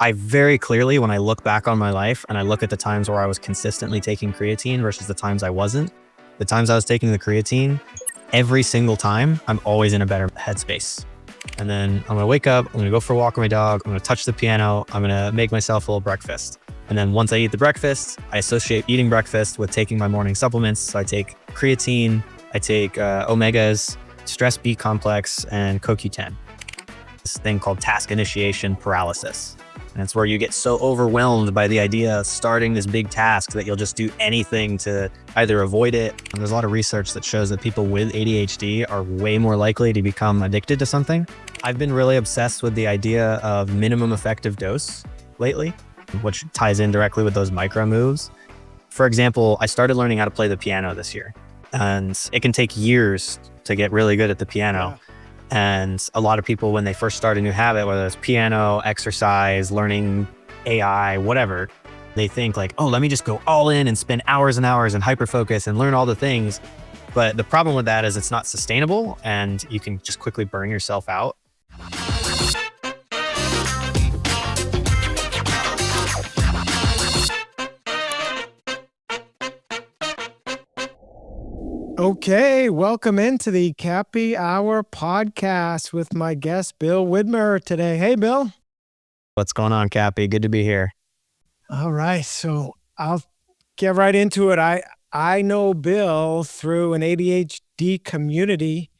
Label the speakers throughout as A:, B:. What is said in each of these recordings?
A: I very clearly, when I look back on my life and I look at the times where I was consistently taking creatine versus the times I wasn't, the times I was taking the creatine, every single time, I'm always in a better headspace. And then I'm gonna wake up, I'm gonna go for a walk with my dog, I'm gonna touch the piano, I'm gonna make myself a little breakfast. And then once I eat the breakfast, I associate eating breakfast with taking my morning supplements. So I take creatine, I take omegas, stress B complex, and CoQ10. This thing called task initiation paralysis. And it's where you get so overwhelmed by the idea of starting this big task that you'll just do anything to either avoid it. And there's a lot of research that shows that people with ADHD are way more likely to become addicted to something. I've been really obsessed with the idea of minimum effective dose lately, which ties in directly with those micro moves. For example, I started learning how to play the piano this year, and it can take years to get really good at the piano.
B: Yeah.
A: And a lot of people, when they first start a new habit, whether it's piano, exercise, learning AI, whatever, they think like, oh, let me just go all in and spend hours and hours and hyper-focus and learn all the things. But the problem with that is it's not sustainable and you can just quickly burn yourself out.
B: Okay, welcome into the Cappy Hour Podcast with my guest, Bill Widmer today. Hey, Bill.
A: What's going on, Cappy? Good to be here.
B: All right, so I'll get right into it. I know Bill through an ADHD community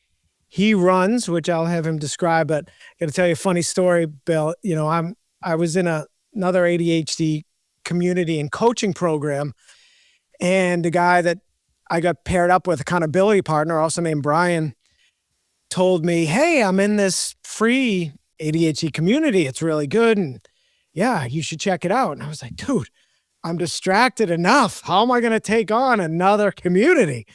B: he runs, which I'll have him describe, but I got to tell you a funny story, Bill. You know, I was in another ADHD community and coaching program, and the guy that I got paired up with, accountability partner, also named Brian, told me, hey, I'm in this free ADHD community. It's really good. And yeah, you should check it out. And I was like, dude, I'm distracted enough. How am I going to take on another community?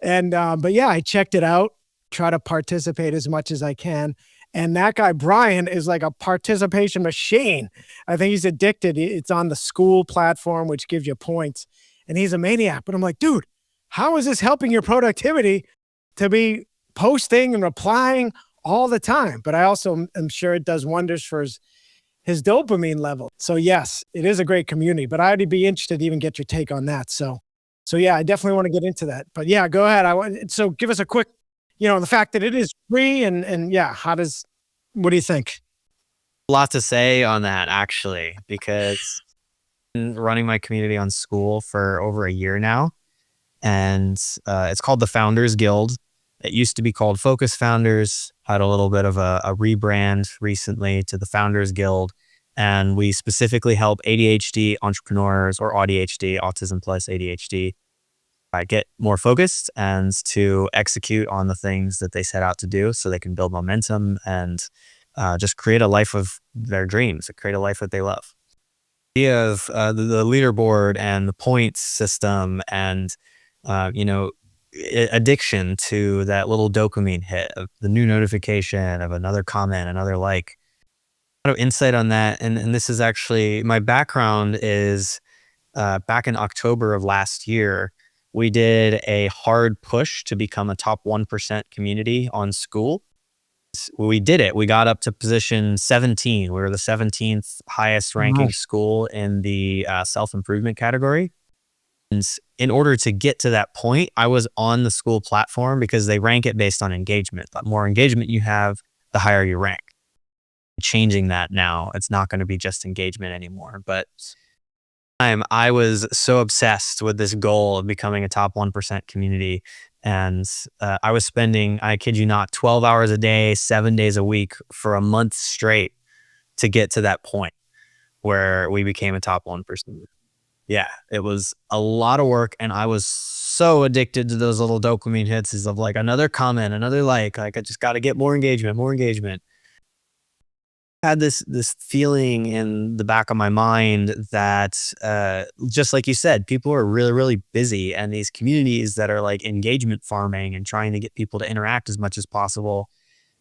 B: And, but yeah, I checked it out, try to participate as much as I can. And that guy, Brian, is like a participation machine. I think he's addicted. It's on the school platform, which gives you points. And he's a maniac. But I'm like, dude, how is this helping your productivity to be posting and replying all the time? But I also am sure it does wonders for his dopamine level. So yes, it is a great community, but I'd be interested to even get your take on that. So yeah, I definitely want to get into that. But yeah, go ahead. So give us a quick, the fact that it is free and yeah, what do you think?
A: A lot to say on that, actually, because I've been running my community on school for over a year now. And it's called the Founders Guild. It used to be called Focus Founders, had a little bit of a rebrand recently to the Founders Guild. And we specifically help ADHD entrepreneurs or ADHD, autism plus ADHD, get more focused and to execute on the things that they set out to do so they can build momentum and just create a life of their dreams, create a life that they love. The idea of the leaderboard and the points system and addiction to that little dopamine hit of the new notification of another comment, another like. A lot of insight on that. And this is actually, my background is back in October of last year, we did a hard push to become a top 1% community on school. We did it. We got up to position 17. We were the 17th highest ranking school in the self-improvement category. And in order to get to that point, I was on the school platform because they rank it based on engagement. The more engagement you have, the higher you rank. Changing that now, it's not going to be just engagement anymore. But I was so obsessed with this goal of becoming a top 1% community. And I was spending, I kid you not, 12 hours a day, 7 days a week for a month straight to get to that point where we became a top 1%. Yeah, it was a lot of work, and I was so addicted to those little dopamine hits of like another comment, another like I just got to get more engagement. I had this feeling in the back of my mind that just like you said, people are really, really busy, and these communities that are like engagement farming and trying to get people to interact as much as possible,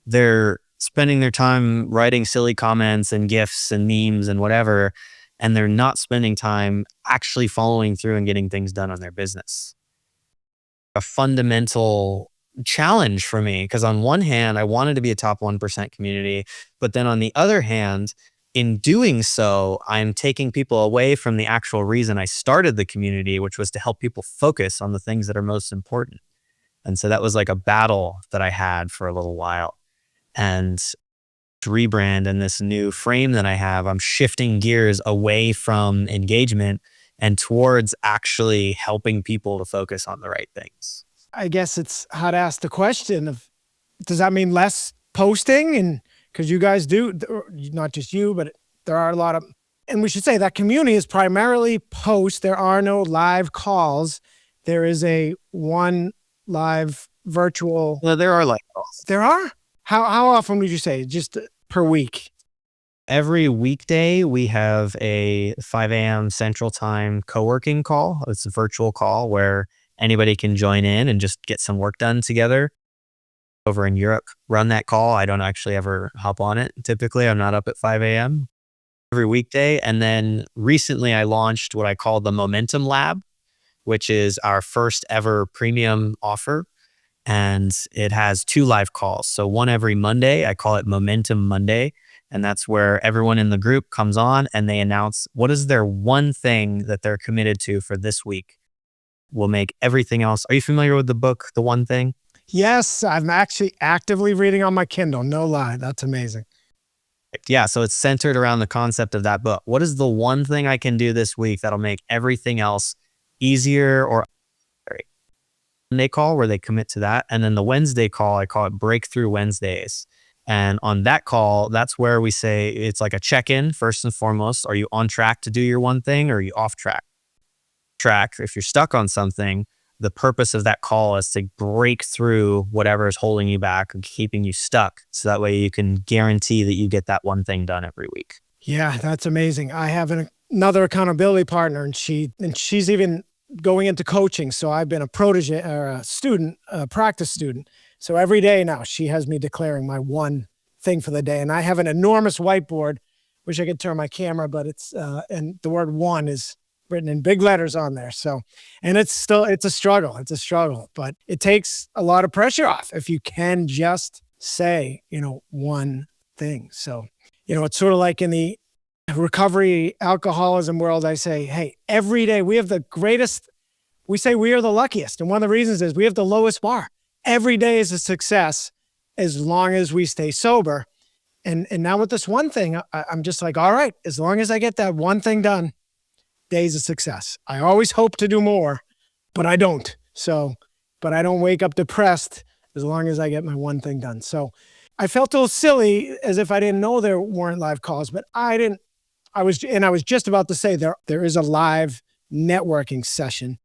A: they're spending their time writing silly comments and GIFs and memes and whatever, and they're not spending time actually following through and getting things done on their business. A fundamental challenge for me, because on one hand, I wanted to be a top 1% community, but then on the other hand, in doing so, I'm taking people away from the actual reason I started the community, which was to help people focus on the things that are most important. And so that was like a battle that I had for a little while. And to rebrand and this new frame that I have, I'm shifting gears away from engagement and towards actually helping people to focus on the right things.
B: I guess it's how to ask the question of, does that mean less posting? And because you guys do, not just you, but there are a lot of, and we should say that community is primarily post. There are no live calls. There is a one live virtual.
A: Well, there are live calls.
B: There are? How often would you say? Just per week?
A: Every weekday, we have a 5 a.m. Central Time co-working call. It's a virtual call where anybody can join in and just get some work done together. Over in Europe, run that call. I don't actually ever hop on it. Typically, I'm not up at 5 a.m. every weekday. And then recently, I launched what I call the Momentum Lab, which is our first ever premium offer. And it has 2 live calls. So one every Monday, I call it Momentum Monday. And that's where everyone in the group comes on and they announce what is their one thing that they're committed to for this week. Will make everything else. Are you familiar with the book, The One Thing?
B: Yes, I'm actually actively reading on my Kindle. No lie. That's amazing.
A: Yeah. So it's centered around the concept of that book. What is the one thing I can do this week that'll make everything else easier or Monday call where they commit to that. And then the Wednesday call, I call it Breakthrough Wednesdays. And on that call, that's where we say it's like a check-in first and foremost. Are you on track to do your one thing or are you off track? If you're stuck on something, the purpose of that call is to break through whatever is holding you back and keeping you stuck. So that way you can guarantee that you get that one thing done every week.
B: Yeah, that's amazing. I have another accountability partner and she's even going into coaching. So I've been a protege or a student, a practice student. So every day now she has me declaring my one thing for the day. And I have an enormous whiteboard. Wish I could turn my camera, but it's, and the word one is written in big letters on there. So, and it's a struggle. It's a struggle, but it takes a lot of pressure off if you can just say, one thing. So, it's sort of like in the recovery alcoholism world, I say, hey, every day we have the greatest, we say we are the luckiest. And one of the reasons is we have the lowest bar. Every day is a success as long as we stay sober. And now with this one thing, I'm just like, all right, as long as I get that one thing done, day's a success. I always hope to do more, but I don't. But I don't wake up depressed as long as I get my one thing done. So I felt a little silly as if I didn't know there weren't live calls, but I didn't. I was just about to say there is a live networking session.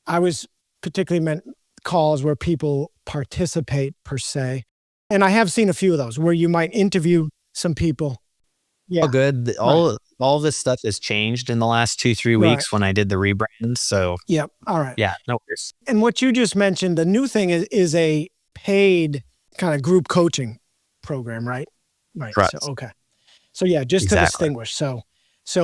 B: I was particularly meant calls where people participate per se. And I have seen a few of those where you might interview some people. Yeah.
A: All good. All this stuff has changed in the last 2-3 weeks when I did the rebrand. So
B: yeah. All right.
A: Yeah, no worries.
B: And what you just mentioned, the new thing is a paid kind of group coaching program, right? Right.
A: Correct.
B: So, okay. So yeah, just to distinguish. So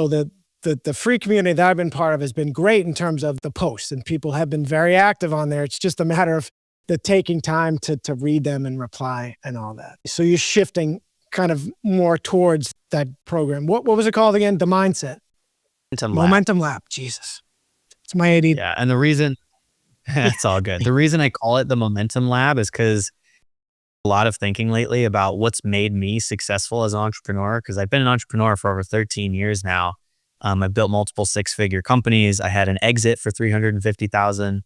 B: the free community that I've been part of has been great in terms of the posts, and people have been very active on there. It's just a matter of the taking time to read them and reply and all that. So you're shifting kind of more towards that program. What was it called again? The Mindset. Momentum Lab. Jesus. It's my ADHD.
A: Yeah. And the reason, it's all good. The reason I call it the Momentum Lab is because a lot of thinking lately about what's made me successful as an entrepreneur, because I've been an entrepreneur for over 13 years now. I've built multiple 6-figure companies. I had an exit for $350,000.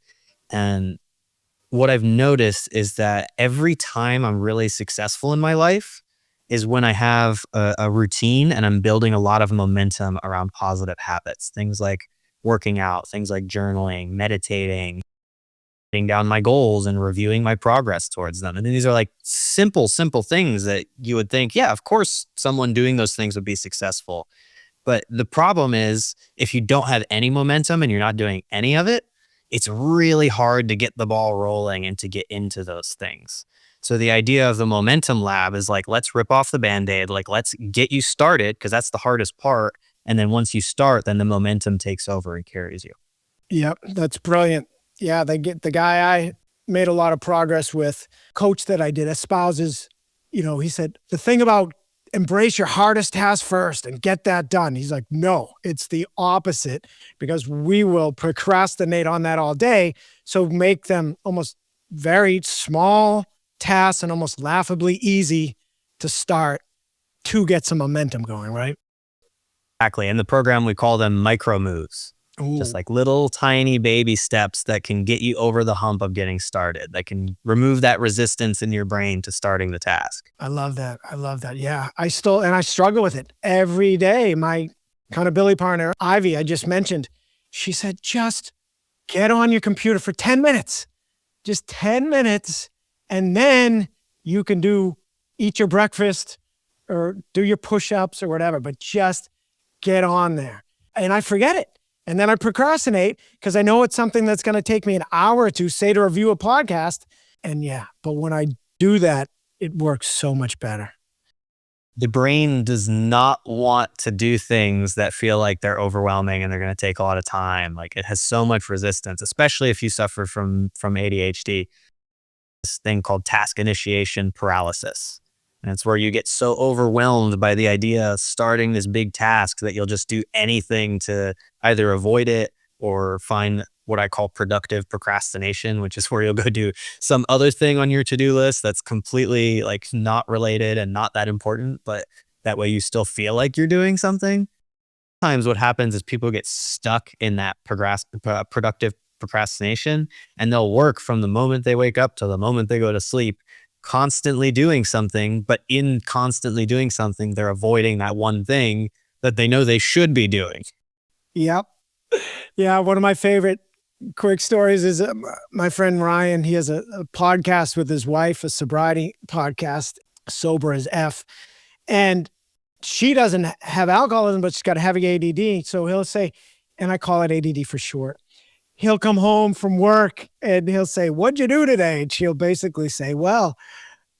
A: And what I've noticed is that every time I'm really successful in my life is when I have a routine and I'm building a lot of momentum around positive habits, things like working out, things like journaling, meditating, writing down my goals and reviewing my progress towards them. And these are like simple things that you would think, yeah, of course, someone doing those things would be successful. But the problem is if you don't have any momentum and you're not doing any of it, it's really hard to get the ball rolling and to get into those things. So the idea of the Momentum Lab is like, let's rip off the Band-Aid, like let's get you started because that's the hardest part. And then once you start, then the momentum takes over and carries you.
B: Yep, that's brilliant. Yeah, the guy I made a lot of progress with, coach that I did, espouses, he said, the thing about embrace your hardest task first and get that done. He's like, no, it's the opposite, because we will procrastinate on that all day. So make them almost very small tasks and almost laughably easy to start to get some momentum going, right?
A: Exactly. In the program, we call them micro moves. Just
B: Ooh,
A: like little tiny baby steps that can get you over the hump of getting started, that can remove that resistance in your brain to starting the task.
B: I love that. I love that. Yeah. I struggle with it every day. My accountability partner, Ivy, I just mentioned, she said, just get on your computer for 10 minutes, just 10 minutes. And then you can eat your breakfast or do your push-ups or whatever, but just get on there. And I forget it. And then I procrastinate because I know it's something that's going to take me an hour or two, say, to review a podcast. And yeah, but when I do that, it works so much better.
A: The brain does not want to do things that feel like they're overwhelming and they're going to take a lot of time. Like, it has so much resistance, especially if you suffer from ADHD. This thing called task initiation paralysis. And it's where you get so overwhelmed by the idea of starting this big task that you'll just do anything to either avoid it or find what I call productive procrastination, which is where you'll go do some other thing on your to-do list that's completely like not related and not that important, but that way you still feel like you're doing something. Sometimes what happens is people get stuck in that productive procrastination, and they'll work from the moment they wake up to the moment they go to sleep, constantly doing something, but in constantly doing something, they're avoiding that one thing that they know they should be doing.
B: Yep. Yeah. One of my favorite quick stories is my friend Ryan. He has a podcast with his wife, a sobriety podcast, Sober as F. And she doesn't have alcoholism, but she's got heavy ADD. So he'll say, and I call it ADD for short, he'll come home from work and he'll say, "What'd you do today?" And she'll basically say, "Well,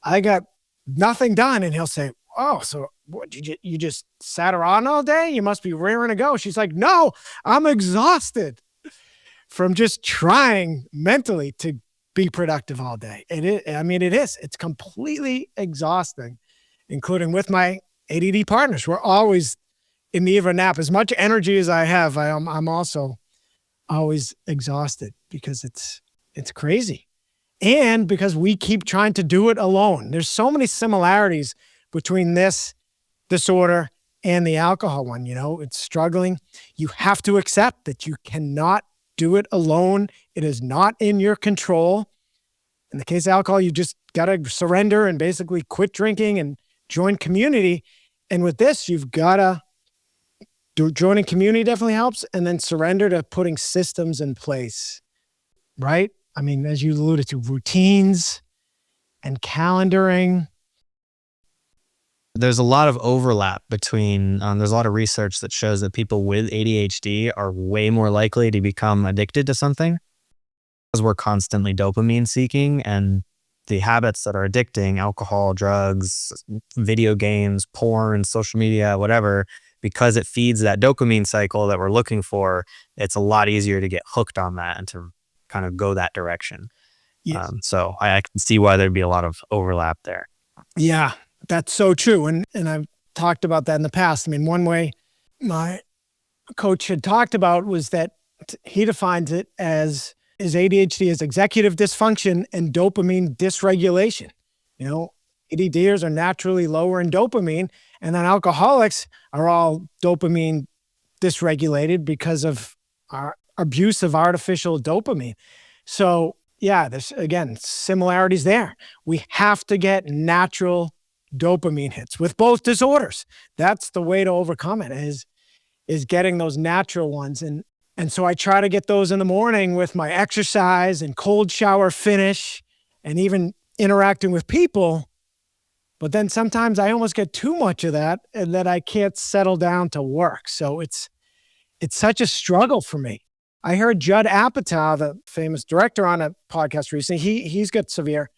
B: I got nothing done." And he'll say, "Oh, so what, you just sat around all day? You must be raring to go." She's like, "No, I'm exhausted from just trying mentally to be productive all day." It is. It's completely exhausting, including with my ADD partners. We're always in need of a nap. As much energy as I have, I'm also always exhausted because it's crazy. And because we keep trying to do it alone. There's so many similarities between this disorder and the alcohol one. It's struggling. You have to accept that you cannot do it alone. It is not in your control. In the case of alcohol, you just got to surrender and basically quit drinking and join community. And with this, you've got to joining community definitely helps, and then surrender to putting systems in place, right? I mean, as you alluded to, routines and calendaring.
A: There's a lot of overlap between, there's a lot of research that shows that people with ADHD are way more likely to become addicted to something because we're constantly dopamine seeking, and the habits that are addicting, alcohol, drugs, video games, porn, social media, whatever, because it feeds that dopamine cycle that we're looking for, it's a lot easier to get hooked on that and to kind of go that direction.
B: Yes.
A: So I can see why there'd be a lot of overlap there.
B: Yeah, that's so true. And I've talked about that in the past. I mean, one way my coach had talked about was that he defines it as ADHD as executive dysfunction and dopamine dysregulation. ADDers are naturally lower in dopamine, and then alcoholics are all dopamine dysregulated because of our abuse of artificial dopamine. So yeah, there's, again, similarities there. We have to get natural dopamine hits with both disorders. That's the way to overcome it, is getting those natural ones. And so I try to get those in the morning with my exercise and cold shower finish and even interacting with people. But then sometimes I almost get too much of that and then I can't settle down to work. So it's such a struggle for me. I heard Judd Apatow, the famous director, on a podcast recently. He's got severe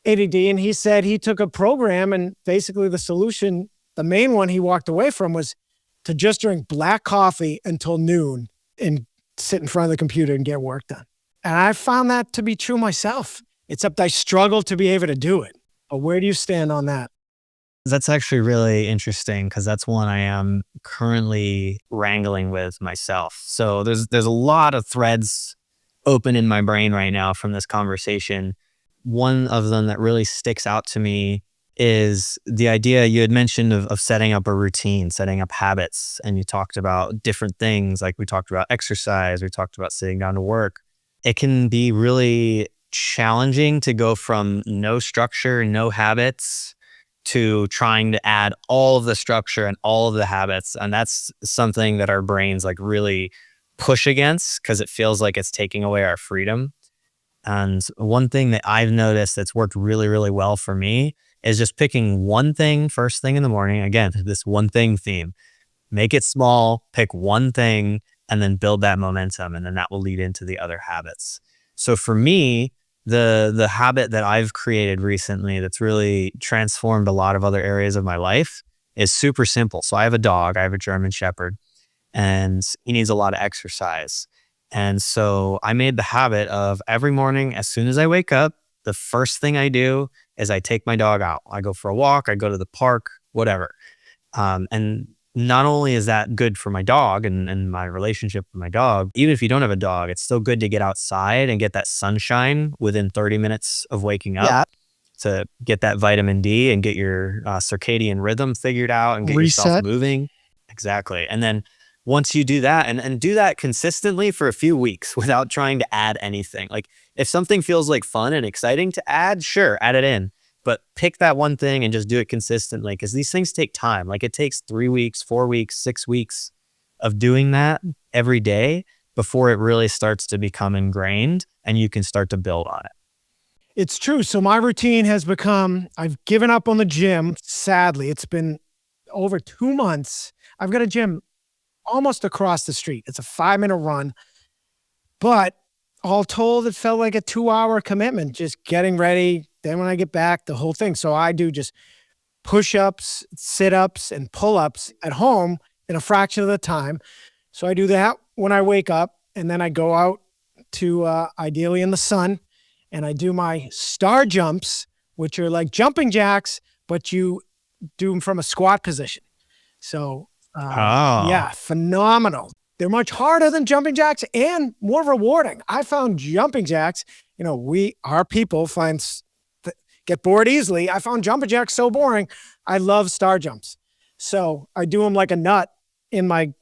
B: ADD, and he said he took a program, and basically the solution, the main one he walked away from, was to just drink black coffee until noon and sit in front of the computer and get work done. And I found that to be true myself, except I struggle to be able to do it. But where do you stand on that?
A: That's actually really interesting because that's one I am currently wrangling with myself. So there's a lot of threads open in my brain right now from this conversation. One of them that really sticks out to me is the idea you had mentioned of setting up a routine, setting up habits. And you talked about different things, like we talked about exercise, we talked about sitting down to work. It can be really challenging to go from no structure, no habits to trying to add all of the structure and all of the habits. And that's something that our brains like really push against because it feels like it's taking away our freedom. And one thing that I've noticed that's worked really, really well for me is just picking one thing first thing in the morning. Again, this one thing theme. Make it small, pick one thing, and then build that momentum. And then that will lead into the other habits. So for me, the habit that I've created recently that's really transformed a lot of other areas of my life is super simple. So I have a dog, I have a German Shepherd, and he needs a lot of exercise. And so I made the habit of every morning, as soon as I wake up, the first thing I do is I take my dog out. I go for a walk, I go to the park, whatever. And not only is that good for my dog and my relationship with my dog, even if you don't have a dog, it's still good to get outside and get that sunshine within 30 minutes of waking up.
B: Yeah.
A: To get that vitamin D and get your circadian rhythm figured out and get yourself
B: Reset.
A: moving. Exactly. And then once you do that and do that consistently for a few weeks without trying to add anything, like if something feels like fun and exciting to add, sure, add it in. But pick that one thing and just do it consistently because these things take time. Like it takes 3 weeks, 4 weeks, 6 weeks of doing that every day before it really starts to become ingrained and you can start to build on it.
B: It's true. So my routine has become, I've given up on the gym. Sadly, it's been over 2 months. I've got a gym almost across the street. It's a 5-minute run, but all told, it felt like a 2-hour commitment, just getting ready. Then when I get back, the whole thing. So I do just push-ups, sit-ups, and pull-ups at home in a fraction of the time. So I do that when I wake up, and then I go out to ideally in the sun, and I do my star jumps, which are like jumping jacks, but you do them from a squat position. So yeah, phenomenal. They're much harder than jumping jacks and more rewarding. I found jumping jacks, our people get bored easily. I found jumping jacks so boring. I love star jumps. So I do them like a nut in my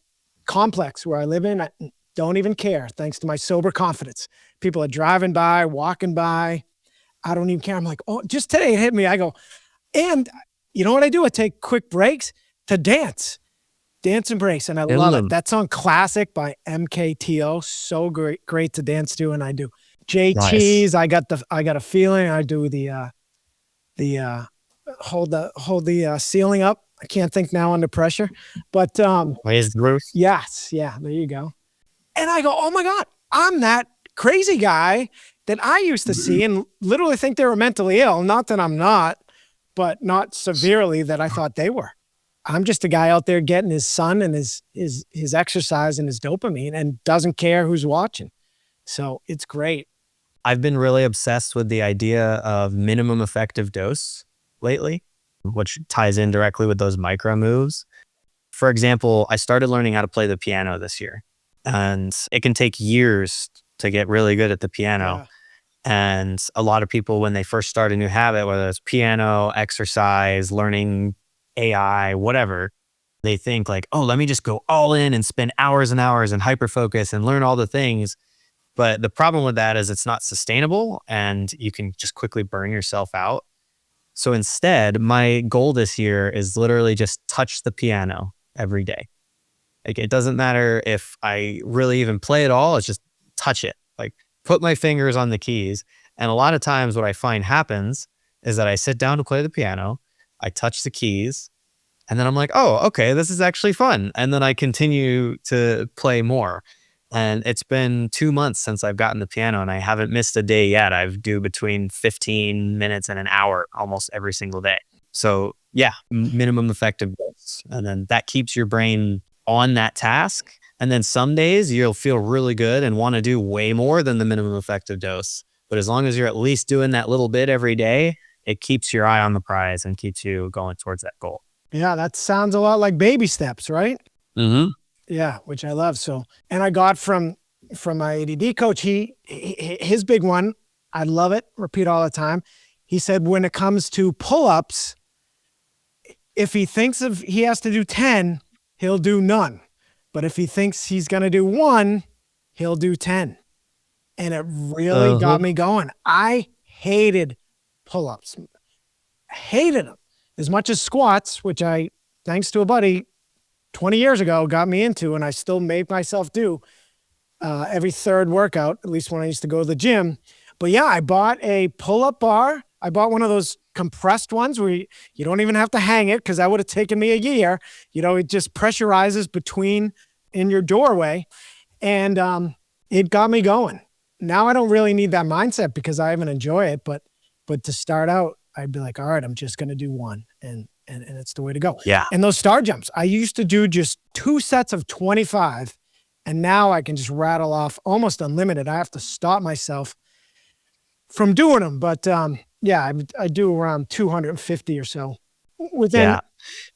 B: complex where I live in. I don't even care, thanks to my sober confidence. People are driving by, walking by. I don't even care. I'm like, oh, just today it hit me. I go, and you know what I do? I take quick breaks to dance and breaks. And I love it. That song Classic by MKTO. So great to dance to. And I do JT's. Nice. I got a feeling. I do the hold the ceiling up. I can't think now under pressure, but
A: Raise the roof.
B: Yes. Yeah. There you go. And I go, oh my God, I'm that crazy guy that I used to see and literally think they were mentally ill. Not that I'm not, but not severely that I thought they were. I'm just a guy out there getting his sun and his exercise and his dopamine and doesn't care who's watching. So it's great.
A: I've been really obsessed with the idea of minimum effective dose lately, which ties in directly with those micro moves. For example, I started learning how to play the piano this year, and it can take years to get really good at the piano. Yeah. And a lot of people, when they first start a new habit, whether it's piano, exercise, learning AI, whatever, they think like, oh, let me just go all in and spend hours and hours and hyper-focus and learn all the things. But the problem with that is it's not sustainable and you can just quickly burn yourself out. So instead, my goal this year is literally just touch the piano every day. Like it doesn't matter if I really even play at all, it's just touch it. Like put my fingers on the keys. And a lot of times what I find happens is that I sit down to play the piano, I touch the keys, and then I'm like, oh, okay, this is actually fun. And then I continue to play more. And it's been 2 months since I've gotten the piano and I haven't missed a day yet. I do between 15 minutes and an hour almost every single day. So yeah, minimum effective dose. And then that keeps your brain on that task. And then some days you'll feel really good and want to do way more than the minimum effective dose. But as long as you're at least doing that little bit every day, it keeps your eye on the prize and keeps you going towards that goal.
B: Yeah, that sounds a lot like baby steps, right?
A: Mm-hmm.
B: Yeah, which I love. So, and I got from my ADD coach, his big one, I love it, repeat all the time. He said, when it comes to pull-ups, if he thinks he has to do 10, he'll do none. But if he thinks he's going to do 1, he'll do 10. And it really got me going. I hated pull-ups. Hated them. As much as squats, which I, thanks to a buddy 20 years ago, got me into, and I still made myself do every third workout, at least when I used to go to the gym. But yeah, I bought a pull-up bar. I bought one of those compressed ones where you don't even have to hang it, because that would have taken me a year. It just pressurizes between in your doorway. And it got me going. Now I don't really need that mindset because I even enjoy it. But to start out, I'd be like, all right, I'm just going to do 1. And it's the way to go.
A: Yeah.
B: And those star jumps, I used to do just 2 sets of 25. And now I can just rattle off almost unlimited. I have to stop myself from doing them. But yeah, I do around 250 or so within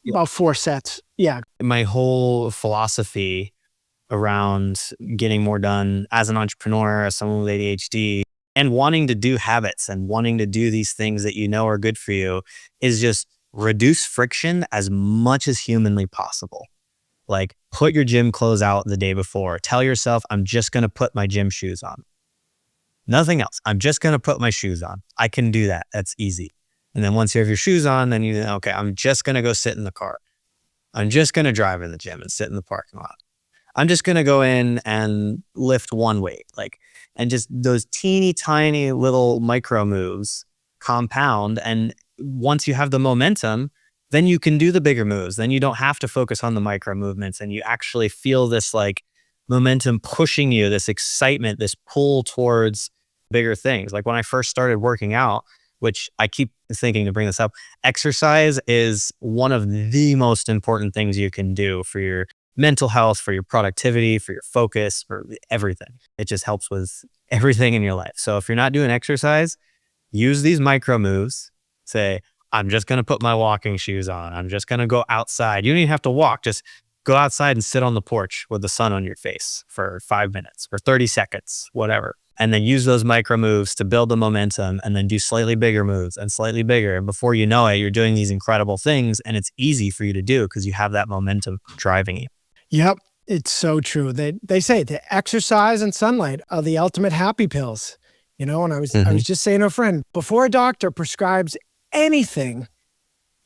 B: about 4 sets. Yeah.
A: My whole philosophy around getting more done as an entrepreneur, as someone with ADHD, and wanting to do habits and wanting to do these things that are good for you is just reduce friction as much as humanly possible. Like, put your gym clothes out the day before. Tell yourself, I'm just going to put my gym shoes on. Nothing else. I'm just going to put my shoes on. I can do that. That's easy. And then once you have your shoes on, then okay, I'm just going to go sit in the car. I'm just going to drive in the gym and sit in the parking lot. I'm just going to go in and lift 1 weight. And just those teeny tiny little micro moves compound. And once you have the momentum, then you can do the bigger moves. Then you don't have to focus on the micro movements, and you actually feel this momentum pushing you, this excitement, this pull towards bigger things. Like when I first started working out, which I keep thinking to bring this up, exercise is one of the most important things you can do for your mental health, for your productivity, for your focus, for everything. It just helps with everything in your life. So if you're not doing exercise, use these micro moves. Say, I'm just going to put my walking shoes on. I'm just going to go outside. You don't even have to walk. Just go outside and sit on the porch with the sun on your face for 5 minutes or 30 seconds, whatever. And then use those micro moves to build the momentum, and then do slightly bigger moves and slightly bigger. And before you know it, you're doing these incredible things, and it's easy for you to do because you have that momentum driving you.
B: Yep. It's so true. They say the exercise and sunlight are the ultimate happy pills. And I was just saying to a friend, before a doctor prescribes anything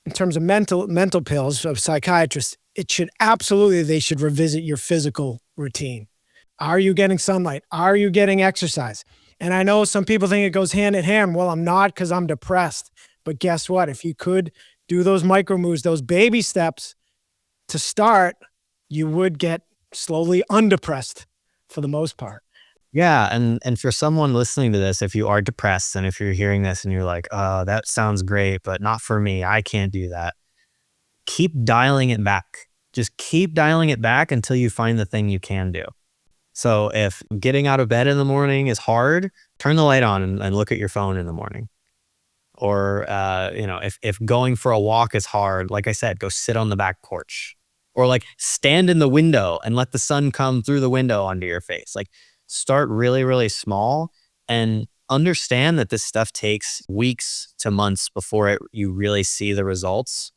B: in terms of mental pills of psychiatrists, they should revisit your physical routine. Are you getting sunlight? Are you getting exercise? And I know some people think it goes hand in hand. Well, I'm not, because I'm depressed. But guess what? If you could do those micro moves, those baby steps to start, you would get slowly undepressed for the most part.
A: Yeah. And for someone listening to this, if you are depressed and if you're hearing this and you're like, oh, that sounds great, but not for me, I can't do that. Keep dialing it back. Just keep dialing it back until you find the thing you can do. So if getting out of bed in the morning is hard, turn the light on and look at your phone in the morning. Or, if going for a walk is hard, like I said, go sit on the back porch. Or stand in the window and let the sun come through the window onto your face. Start really, really small and understand that this stuff takes weeks to months before you really see the results.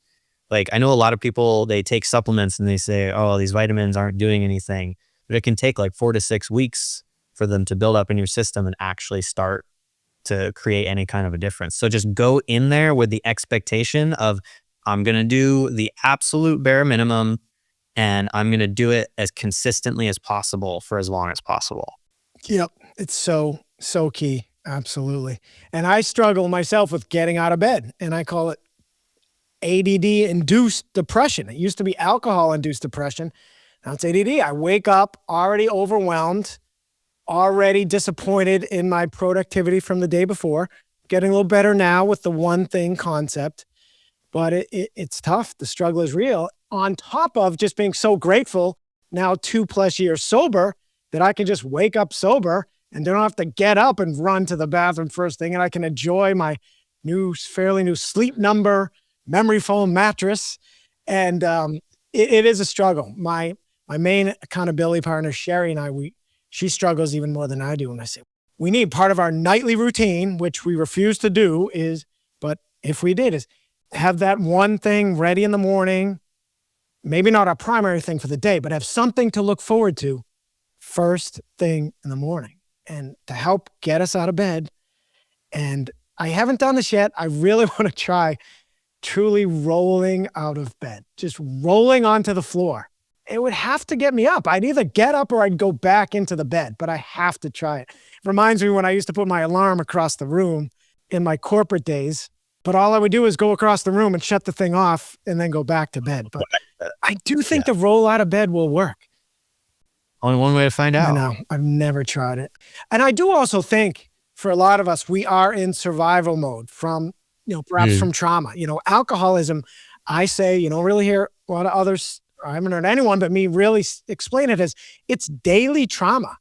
A: I know a lot of people, they take supplements and they say, oh, these vitamins aren't doing anything. But it can take 4 to 6 weeks for them to build up in your system and actually start to create any kind of a difference. So just go in there with the expectation of, I'm going to do the absolute bare minimum, and I'm going to do it as consistently as possible for as long as possible.
B: Yep. It's so key. Absolutely. And I struggle myself with getting out of bed, and I call it ADD-induced depression. It used to be alcohol-induced depression. Now it's ADD. I wake up already overwhelmed, already disappointed in my productivity from the day before. Getting a little better now with the one thing concept, but it's tough. The struggle is real. On top of just being so grateful, now 2+ years sober, that I can just wake up sober and don't have to get up and run to the bathroom first thing, and I can enjoy my fairly new sleep number, memory foam mattress. And it is a struggle. My main accountability partner, Sherry, and I, she struggles even more than I do. And I say, we need part of our nightly routine, which we refuse to do but if we did, is have that one thing ready in the morning, maybe not our primary thing for the day, but have something to look forward to first thing in the morning and to help get us out of bed. And I haven't done this yet. I really want to try truly rolling out of bed, just rolling onto the floor. It would have to get me up. I'd either get up or I'd go back into the bed, but I have to try it. It reminds me when I used to put my alarm across the room in my corporate days, but all I would do is go across the room and shut the thing off and then go back to bed. But I do think the roll out of bed will work.
A: Only one way to find out.
B: I know. I've never tried it. And I do also think for a lot of us, we are in survival mode from, perhaps from trauma. Alcoholism, I say, you don't really hear a lot of others, I haven't heard anyone but me really explain it as it's daily trauma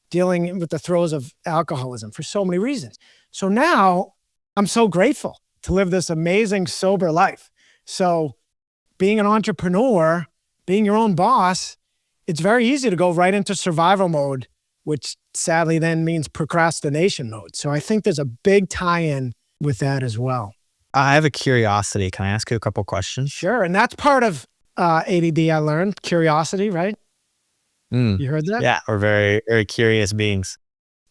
B: dealing with the throes of alcoholism for so many reasons. So now I'm so grateful to live this amazing, sober life. So being an entrepreneur, being your own boss, it's very easy to go right into survival mode, which sadly then means procrastination mode. So I think there's a big tie-in with that as well.
A: I have a curiosity. Can I ask you a couple questions?
B: Sure. And that's part of ADD, I learned. Curiosity, right? You heard that?
A: Yeah, we're very, very curious beings.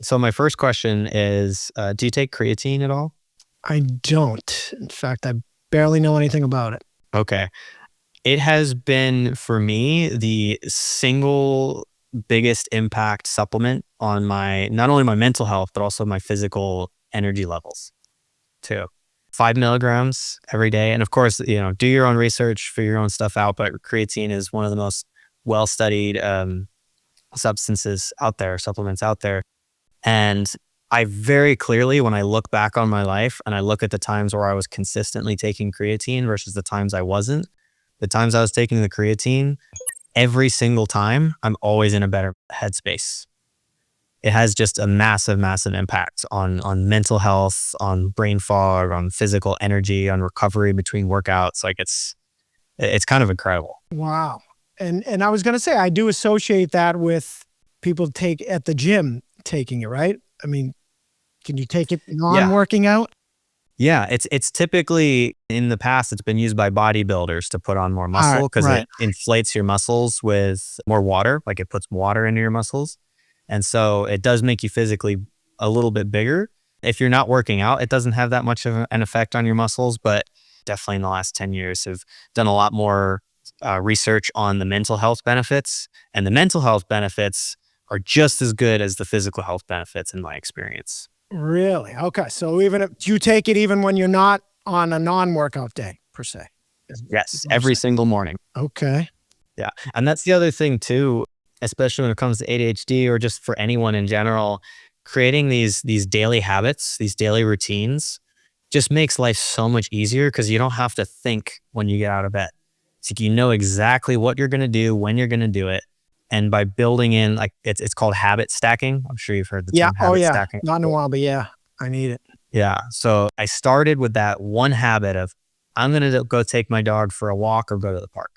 A: So my first question is, do you take creatine at all?
B: I don't. In fact, I barely know anything about it.
A: Okay. It has been, for me, the single biggest impact supplement on not only my mental health, but also my physical energy levels too. 5 milligrams every day. And of course, do your own research, figure your own stuff out. But creatine is one of the most well-studied substances out there, supplements out there. And I very clearly, when I look back on my life and I look at the times where I was consistently taking creatine versus the times I wasn't, the times I was taking the creatine, every single time, I'm always in a better headspace. It has just a massive, massive impact on mental health, on brain fog, on physical energy, on recovery between workouts. Like it's kind of incredible.
B: Wow. And I was going to say, I do associate that with people at the gym taking it, right? I mean, can you take it non-working out?
A: Yeah, it's typically, in the past, it's been used by bodybuilders to put on more muscle because it inflates your muscles with more water, like it puts water into your muscles. And so it does make you physically a little bit bigger. If you're not working out, it doesn't have that much of an effect on your muscles, but definitely in the last 10 years have done a lot more research on the mental health benefits. And the mental health benefits are just as good as the physical health benefits in my experience.
B: Really? Okay. So do you take it even when you're not on a non-workout day per se?
A: Yes, every single morning.
B: Okay.
A: Yeah. And that's the other thing too, especially when it comes to ADHD or just for anyone in general, creating these daily habits, these daily routines just makes life so much easier because you don't have to think when you get out of bed. It's like you know exactly what you're going to do, when you're going to do it. And by building in, like it's called habit stacking. I'm sure you've heard the term habit stacking.
B: Not in a while, but yeah, I need it.
A: Yeah. So I started with that one habit of I'm going to go take my dog for a walk or go to the park.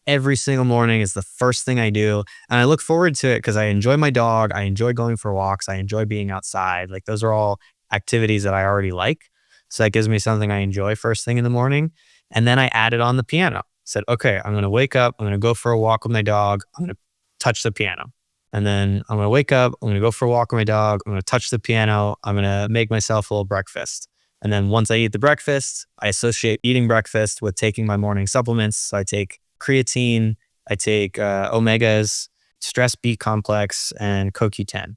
A: Every single morning is the first thing I do. And I look forward to it because I enjoy my dog. I enjoy going for walks. I enjoy being outside. Like those are all activities that I already like. So that gives me something I enjoy first thing in the morning. And then I added on the piano. Said, okay, I'm going to wake up. I'm going to go for a walk with my dog. I'm going to touch the piano. And then I'm going to wake up. I'm going to go for a walk with my dog. I'm going to touch the piano. I'm going to make myself a little breakfast. And then once I eat the breakfast, I associate eating breakfast with taking my morning supplements. So I take creatine, I take omegas, stress B complex, and CoQ10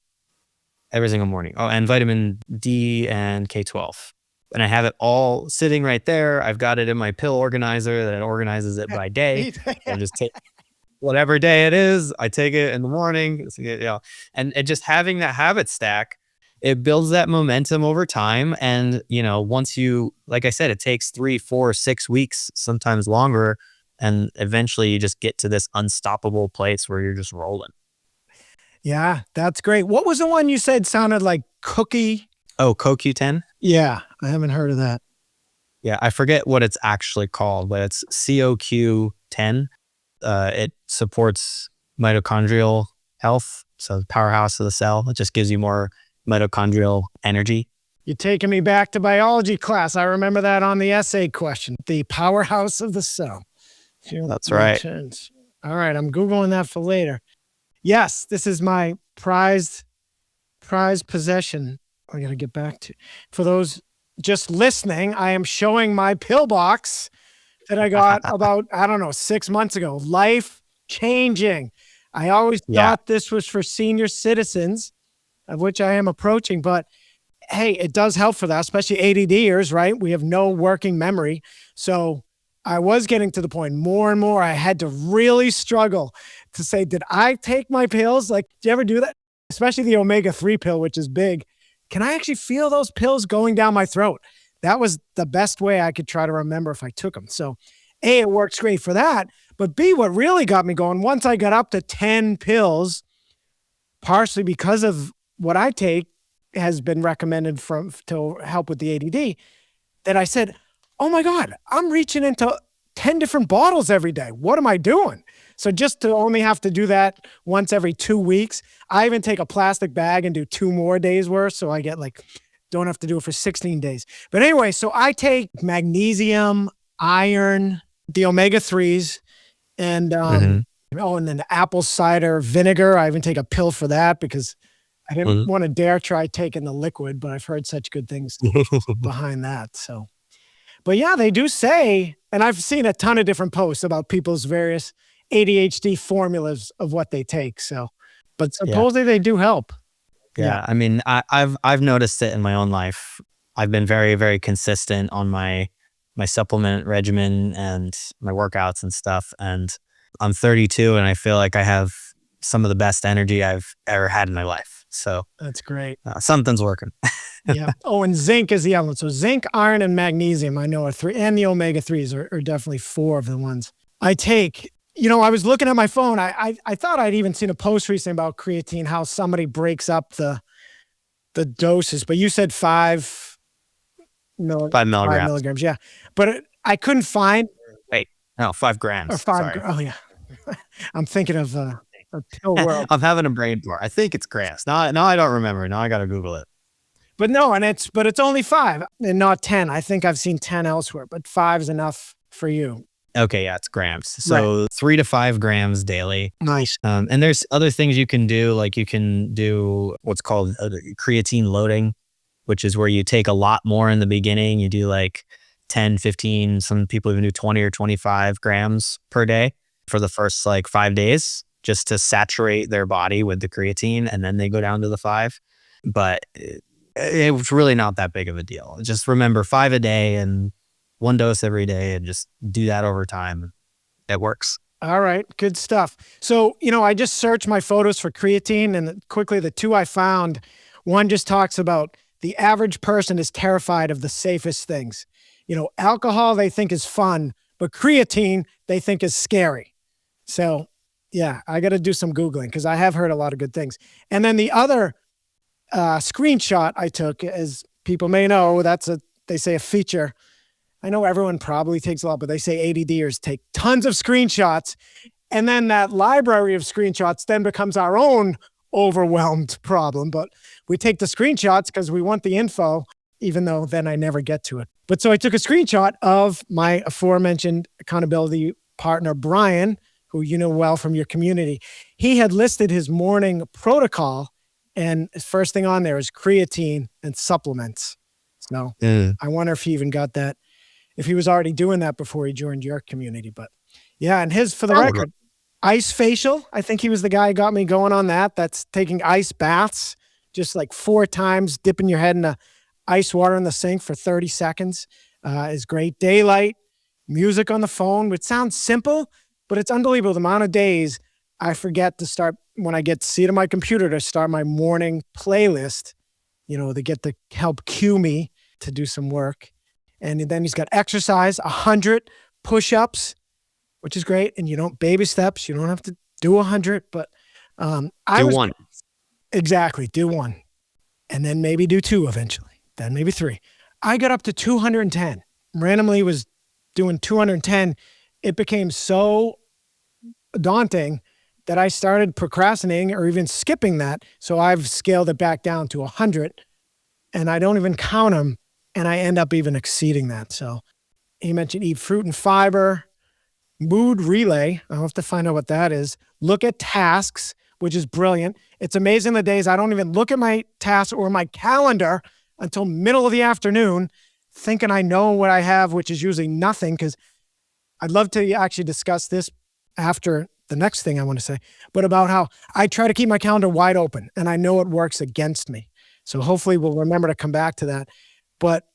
A: every single morning. Oh, and vitamin D and K12. And I have it all sitting right there. I've got it in my pill organizer that organizes it by day. I just take whatever day it is, I take it in the morning. And just having that habit stack, it builds that momentum over time. And, once you, like I said, it takes 3, 4, 6 weeks, sometimes longer. And eventually you just get to this unstoppable place where you're just rolling.
B: Yeah, that's great. What was the one you said sounded like cookie?
A: Oh, CoQ10?
B: Yeah, I haven't heard of that.
A: Yeah, I forget what it's actually called, but it's COQ10. It supports mitochondrial health, so the powerhouse of the cell. It just gives you more mitochondrial energy.
B: You're taking me back to biology class. I remember that on the essay question. The powerhouse of the cell.
A: That's right.
B: Sense. All right, I'm Googling that for later. Yes, this is my prized possession. I got to get back to. For those just listening, I am showing my pill box that I got about, 6 months ago. Life changing. I always thought this was for senior citizens, of which I am approaching, but hey, it does help for that, especially ADDers, right? We have no working memory. So I was getting to the point more and more, I had to really struggle to say, did I take my pills? Like, do you ever do that? Especially the omega-3 pill, which is big. Can I actually feel those pills going down my throat? That was the best way I could try to remember if I took them. So A, it works great for that. But B, what really got me going, once I got up to 10 pills, partially because of what I take has been recommended to help with the ADD, that I said, oh my God, I'm reaching into 10 different bottles every day. What am I doing? So just to only have to do that once every 2 weeks, I even take a plastic bag and do 2 more days worth. So I get don't have to do it for 16 days. But anyway, so I take magnesium, iron, the omega-3s, and and then the apple cider vinegar. I even take a pill for that because I didn't want to dare try taking the liquid, but I've heard such good things behind that. So, but yeah, they do say, and I've seen a ton of different posts about people's various ADHD formulas of what they take. So, but supposedly they do help.
A: Yeah. I mean, I've noticed it in my own life. I've been very, very consistent on my supplement regimen and my workouts and stuff. And I'm 32 and I feel like I have some of the best energy I've ever had in my life. So
B: that's great.
A: Something's working.
B: Yeah. Oh, and zinc is the other one. So zinc, iron, and magnesium, I know are 3, and the omega-3s are definitely 4 of the ones I take. I was looking at my phone. I thought I'd even seen a post recently about creatine, how somebody breaks up the doses, but you said 5
A: milligrams.
B: 5 milligrams. Yeah. But I couldn't find.
A: Wait, no, 5 grams.
B: Or 5. Oh yeah. I'm thinking of a pill world.
A: I'm having a brain blur. I think it's grams. Now I don't remember. Now I got to Google it.
B: But no, but it's only 5 and not 10. I think I've seen 10 elsewhere, but 5 is enough for you.
A: Okay, yeah, it's grams. So 3 to 5 grams daily.
B: Nice.
A: And there's other things you can do, like you can do what's called creatine loading, which is where you take a lot more in the beginning. You do 10, 15, some people even do 20 or 25 grams per day for the first 5 days, just to saturate their body with the creatine, and then they go down to the 5. But it's really not that big of a deal. Just remember 5 a day and 1 dose every day, and just do that over time. It works.
B: All right. Good stuff. So, I just searched my photos for creatine, and quickly the 2 I found, one just talks about the average person is terrified of the safest things. Alcohol they think is fun, but creatine they think is scary. So yeah, I got to do some Googling because I have heard a lot of good things. And then the other screenshot I took, as people may know, they say a feature. I know everyone probably takes a lot, but they say ADDers take tons of screenshots. And then that library of screenshots then becomes our own overwhelmed problem. But we take the screenshots because we want the info, even though then I never get to it. But so I took a screenshot of my aforementioned accountability partner, Brian, who you know well from your community. He had listed his morning protocol, and first thing on there is creatine and supplements. So I wonder if he even got that, if he was already doing that before he joined your community. But yeah, and his, for the record, ice facial. I think he was the guy who got me going on that. That's taking ice baths, just 4 times, dipping your head in the ice water in the sink for 30 seconds is great. Daylight, music on the phone, which sounds simple, but it's unbelievable the amount of days I forget to start, when I get to seat at my computer, to start my morning playlist, to get to help cue me to do some work. And then he's got exercise, 100 push-ups, which is great. And baby steps, you don't have to do 100, but do
A: one.
B: Exactly, do 1. And then maybe do 2 eventually. Then maybe 3. I got up to 210. randomly was doing 210, it became so daunting that I started procrastinating or even skipping that. So I've scaled it back down to 100 and I don't even count them. And I end up even exceeding that. So he mentioned eat fruit and fiber, mood relay. I'll have to find out what that is. Look at tasks, which is brilliant. It's amazing the days I don't even look at my tasks or my calendar until middle of the afternoon, thinking I know what I have, which is usually nothing, because I'd love to actually discuss this after the next thing I want to say, but about how I try to keep my calendar wide open and I know it works against me. So hopefully we'll remember to come back to that. But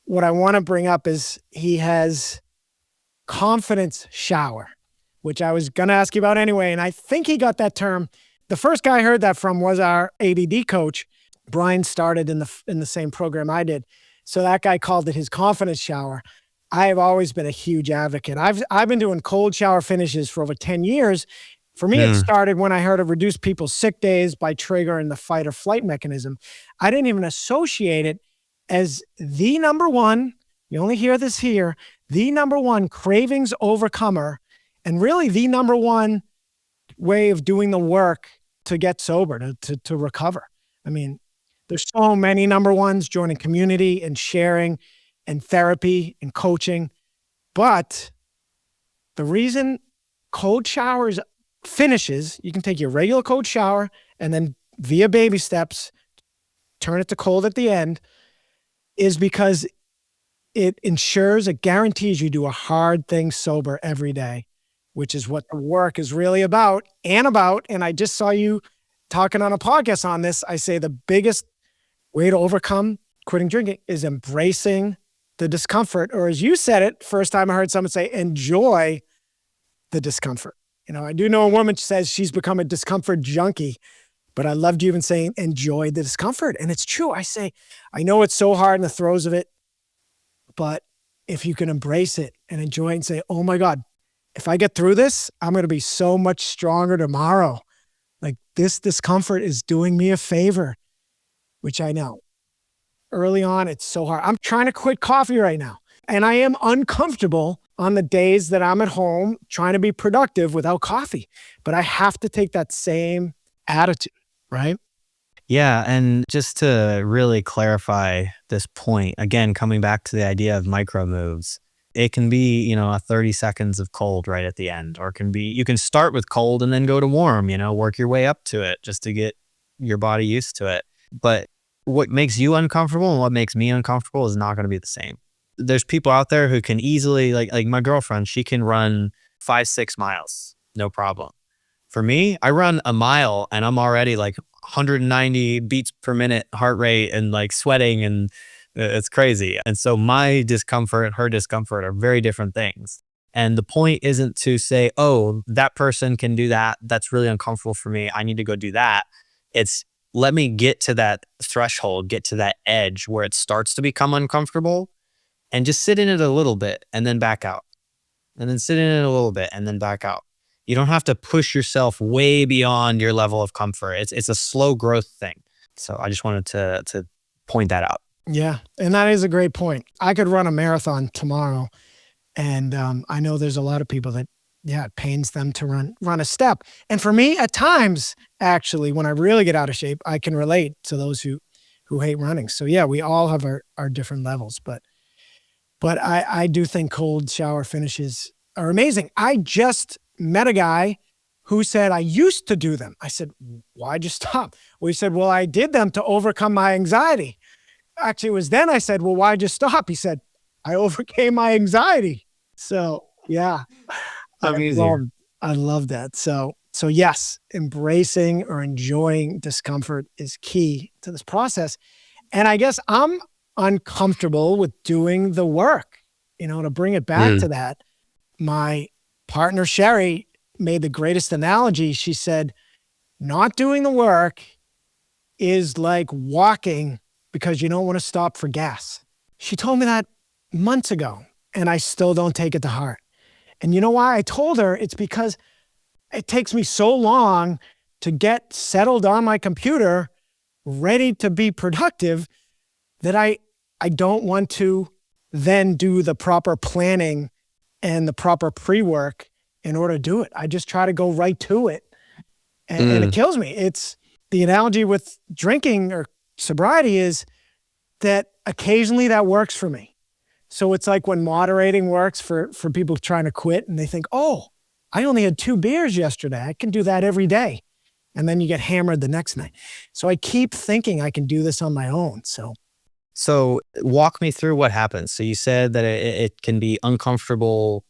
B: what I want to bring up is he has confidence shower, which I was going to ask you about anyway. And I think he got that term. The first guy I heard that from was our ADD coach. Brian started in the same program I did. So that guy called it his confidence shower. I have always been a huge advocate. I've been doing cold shower finishes for over 10 years. For me, it started when I heard of reduce people's sick days by triggering the fight or flight mechanism. I didn't even associate it as the number one, you only hear this here, the number one cravings overcomer, and really the number one way of doing the work to get sober, to recover. I mean, there's so many number ones, joining community and sharing and therapy and coaching. But the reason cold showers finishes, you can take your regular cold shower and then via baby steps, turn it to cold at the end, is because it ensures, it guarantees you do a hard thing sober every day, which is what the work is really about. And I just saw you talking on a podcast on this. I say the biggest way to overcome quitting drinking is embracing the discomfort, or as you said it, first time I heard someone say, enjoy the discomfort. You know, I do know a woman says she's become a discomfort junkie, but I loved you even saying, enjoy the discomfort. And it's true. I say, I know it's so hard in the throes of it, but if you can embrace it and enjoy it and say, oh my God, if I get through this, I'm going to be so much stronger tomorrow. Like this discomfort is doing me a favor, which I know. Early on, it's so hard. I'm trying to quit coffee right now. And I am uncomfortable on the days that I'm at home trying to be productive without coffee. But I have to take that same attitude, right?
A: Yeah. And just to really clarify this point, again, coming back to the idea of micro moves, it can be, a 30 seconds of cold right at the end, or it can be, you can start with cold and then go to warm, work your way up to it just to get your body used to it. But what makes you uncomfortable and what makes me uncomfortable is not going to be the same. There's people out there who can easily, like my girlfriend, she can run 5-6 miles, no problem. For me, I run a mile and I'm already like 190 beats per minute heart rate and like sweating, and it's crazy. And so my discomfort, her discomfort are very different things. And the point isn't to say, oh, that person can do that. That's really uncomfortable for me. I need to go do that. It's let me get to that threshold, get to that edge where it starts to become uncomfortable, and just sit in it a little bit and then back out. And then sit in it a little bit and then back out. You don't have to push yourself way beyond your level of comfort. It's a slow growth thing. So I just wanted to point that out.
B: Yeah. And that is a great point. I could run a marathon tomorrow. And I know there's a lot of people that, it pains them to run a step. And for me, at times, actually, when I really get out of shape, I can relate to those who hate running. So yeah, we all have our different levels. But I do think cold shower finishes are amazing. I just met a guy who said, I used to do them. I said, why'd you stop? Well, he said, well, I did them to overcome my anxiety. Actually, it was then I said, well, why'd you stop? He said, I overcame my anxiety. So yeah,
A: Amazing.
B: I love that. So yes, embracing or enjoying discomfort is key to this process. And I guess I'm uncomfortable with doing the work, to bring it back to that. My partner, Sherry, made the greatest analogy. She said, not doing the work is like walking because you don't want to stop for gas. She told me that months ago, and I still don't take it to heart. And you know why? I told her it's because it takes me so long to get settled on my computer, ready to be productive, that I don't want to then do the proper planning and the proper pre-work in order to do it. I just try to go right to it. And it kills me. It's the analogy with drinking or sobriety is that occasionally that works for me. So it's like when moderating works for people trying to quit and they think, oh, I only had 2 beers yesterday. I can do that every day. And then you get hammered the next night. So I keep thinking I can do this on my own.
A: So walk me through what happens. So you said that it can be uncomfortable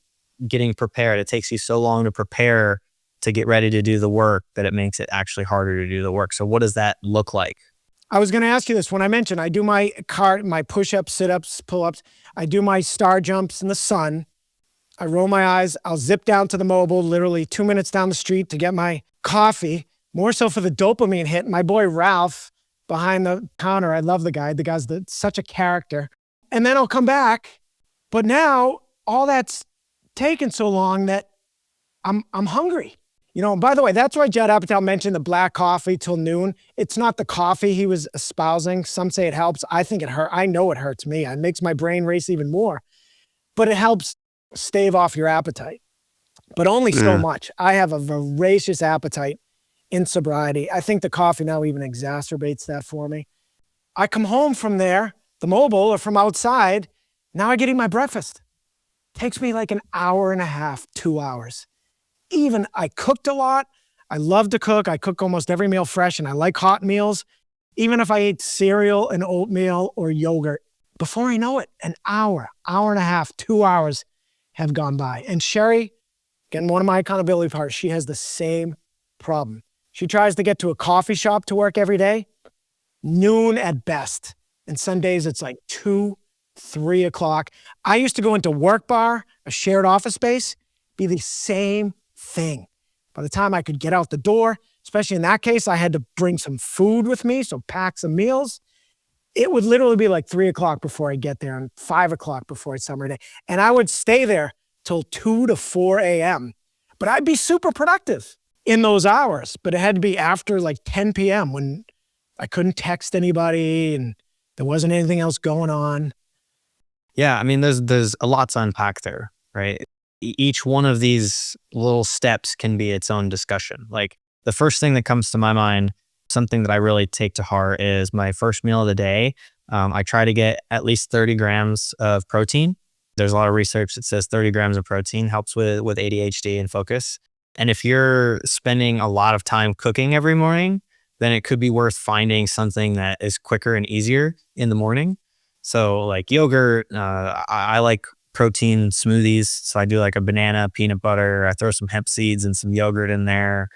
A: getting prepared. It takes you so long to prepare to get ready to do the work that it makes it actually harder to do the work. So what does that look like?
B: I was going to ask you this when I mentioned I do my push-ups, sit-ups, pull-ups. I do my star jumps in the sun. I roll my eyes. I'll zip down to the mobile, literally 2 minutes down the street to get my coffee, more so for the dopamine hit. My boy Ralph behind the counter, I love the guy. The guy's such a character. And then I'll come back. But now all that's taken so long that I'm hungry. You know, by the way, that's why Judd Apatow mentioned the black coffee till noon. It's not the coffee he was espousing. Some say it helps. I think it hurts. I know it hurts me. It makes my brain race even more. But it helps stave off your appetite. But only so much. I have a voracious appetite in sobriety. I think the coffee now even exacerbates that for me. I come home from there, the mobile or from outside. Now I get eating my breakfast. Takes me like an hour and a half, 2 hours. Even I cooked a lot. I love to cook. I cook almost every meal fresh and I like hot meals. Even if I ate cereal and oatmeal or yogurt, before I know it, an hour and a half, 2 hours have gone by. And Sherry, again, one of my accountability partners, she has the same problem. She tries to get to a coffee shop to work every day, noon at best. And some days it's like 2, 3 o'clock. I used to go into Work Bar, a shared office space, be the same thing. By the time I could get out the door, especially in that case, I had to bring some food with me, so pack some meals. It would literally be like 3 o'clock before I get there and 5 o'clock before it's summer day. And I would stay there till 2 to 4 a.m. But I'd be super productive in those hours. But it had to be after like 10 p.m. when I couldn't text anybody and there wasn't anything else going on.
A: Yeah, I mean, there's a lot to unpack there, right? Each one of these little steps can be its own discussion. Like the first thing that comes to my mind, something that I really take to heart is my first meal of the day. I try to get at least 30 grams of protein. There's a lot of research that says 30 grams of protein helps with ADHD and focus. And if you're spending a lot of time cooking every morning, then it could be worth finding something that is quicker and easier in the morning. So like yogurt, I like protein smoothies. So I do like a banana, peanut butter. I throw some hemp seeds and some yogurt in there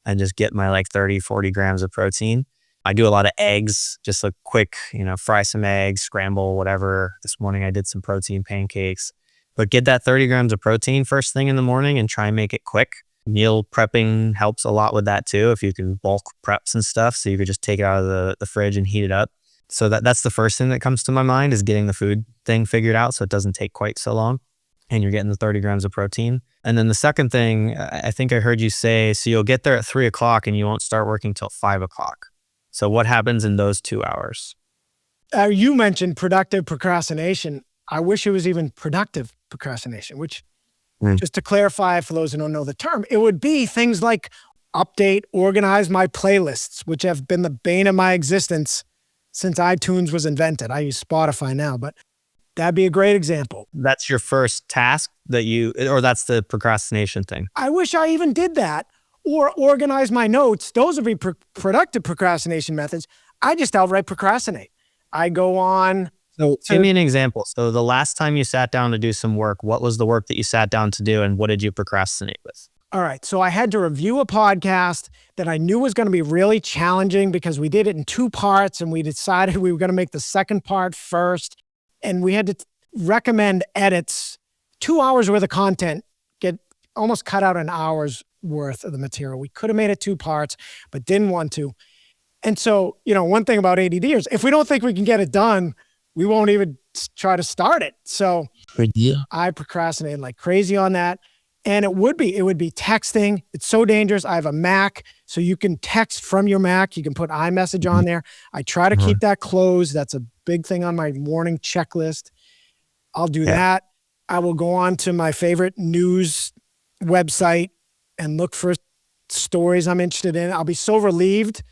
A: and just get my like 30, 40 grams of protein. I do a lot of eggs, just a quick, fry some eggs, scramble, whatever. This morning I did some protein pancakes, but get that 30 grams of protein first thing in the morning and try and make it quick. Meal prepping helps a lot with that too. If you can bulk prep some stuff, so you could just take it out of the fridge and heat it up. So that's the first thing that comes to my mind is getting the food thing figured out so it doesn't take quite so long and you're getting the 30 grams of protein. And then the second thing, I think I heard you say, so you'll get there at 3 o'clock and you won't start working till 5 o'clock. So what happens in those 2 hours?
B: You mentioned productive procrastination. I wish it was even productive procrastination, which just to clarify for those who don't know the term, it would be things like update, organize my playlists, which have been the bane of my existence since iTunes was invented. I use Spotify now, but that'd be a great example.
A: That's your first task or that's the procrastination thing.
B: I wish I even did that or organize my notes. Those would be productive procrastination methods. I just outright procrastinate. I go on.
A: So give me an example. So the last time you sat down to do some work, what was the work that you sat down to do and what did you procrastinate with?
B: All right. So I had to review a podcast that I knew was going to be really challenging because we did it in 2 parts and we decided we were going to make the second part first. And we had to recommend edits, 2 hours worth of content, get almost cut out an hour's worth of the material. We could have made it 2 parts, but didn't want to. And so, one thing about ADDers, if we don't think we can get it done, we won't even try to start it. So I procrastinated like crazy on that. And it would be texting. It's so dangerous. I have a Mac, so you can text from your Mac. You can put iMessage on there. I try to keep that closed. That's a big thing on my morning checklist. I'll do
A: Yeah.
B: that. I will go on to my favorite news website and look for stories I'm interested in. I'll be so relieved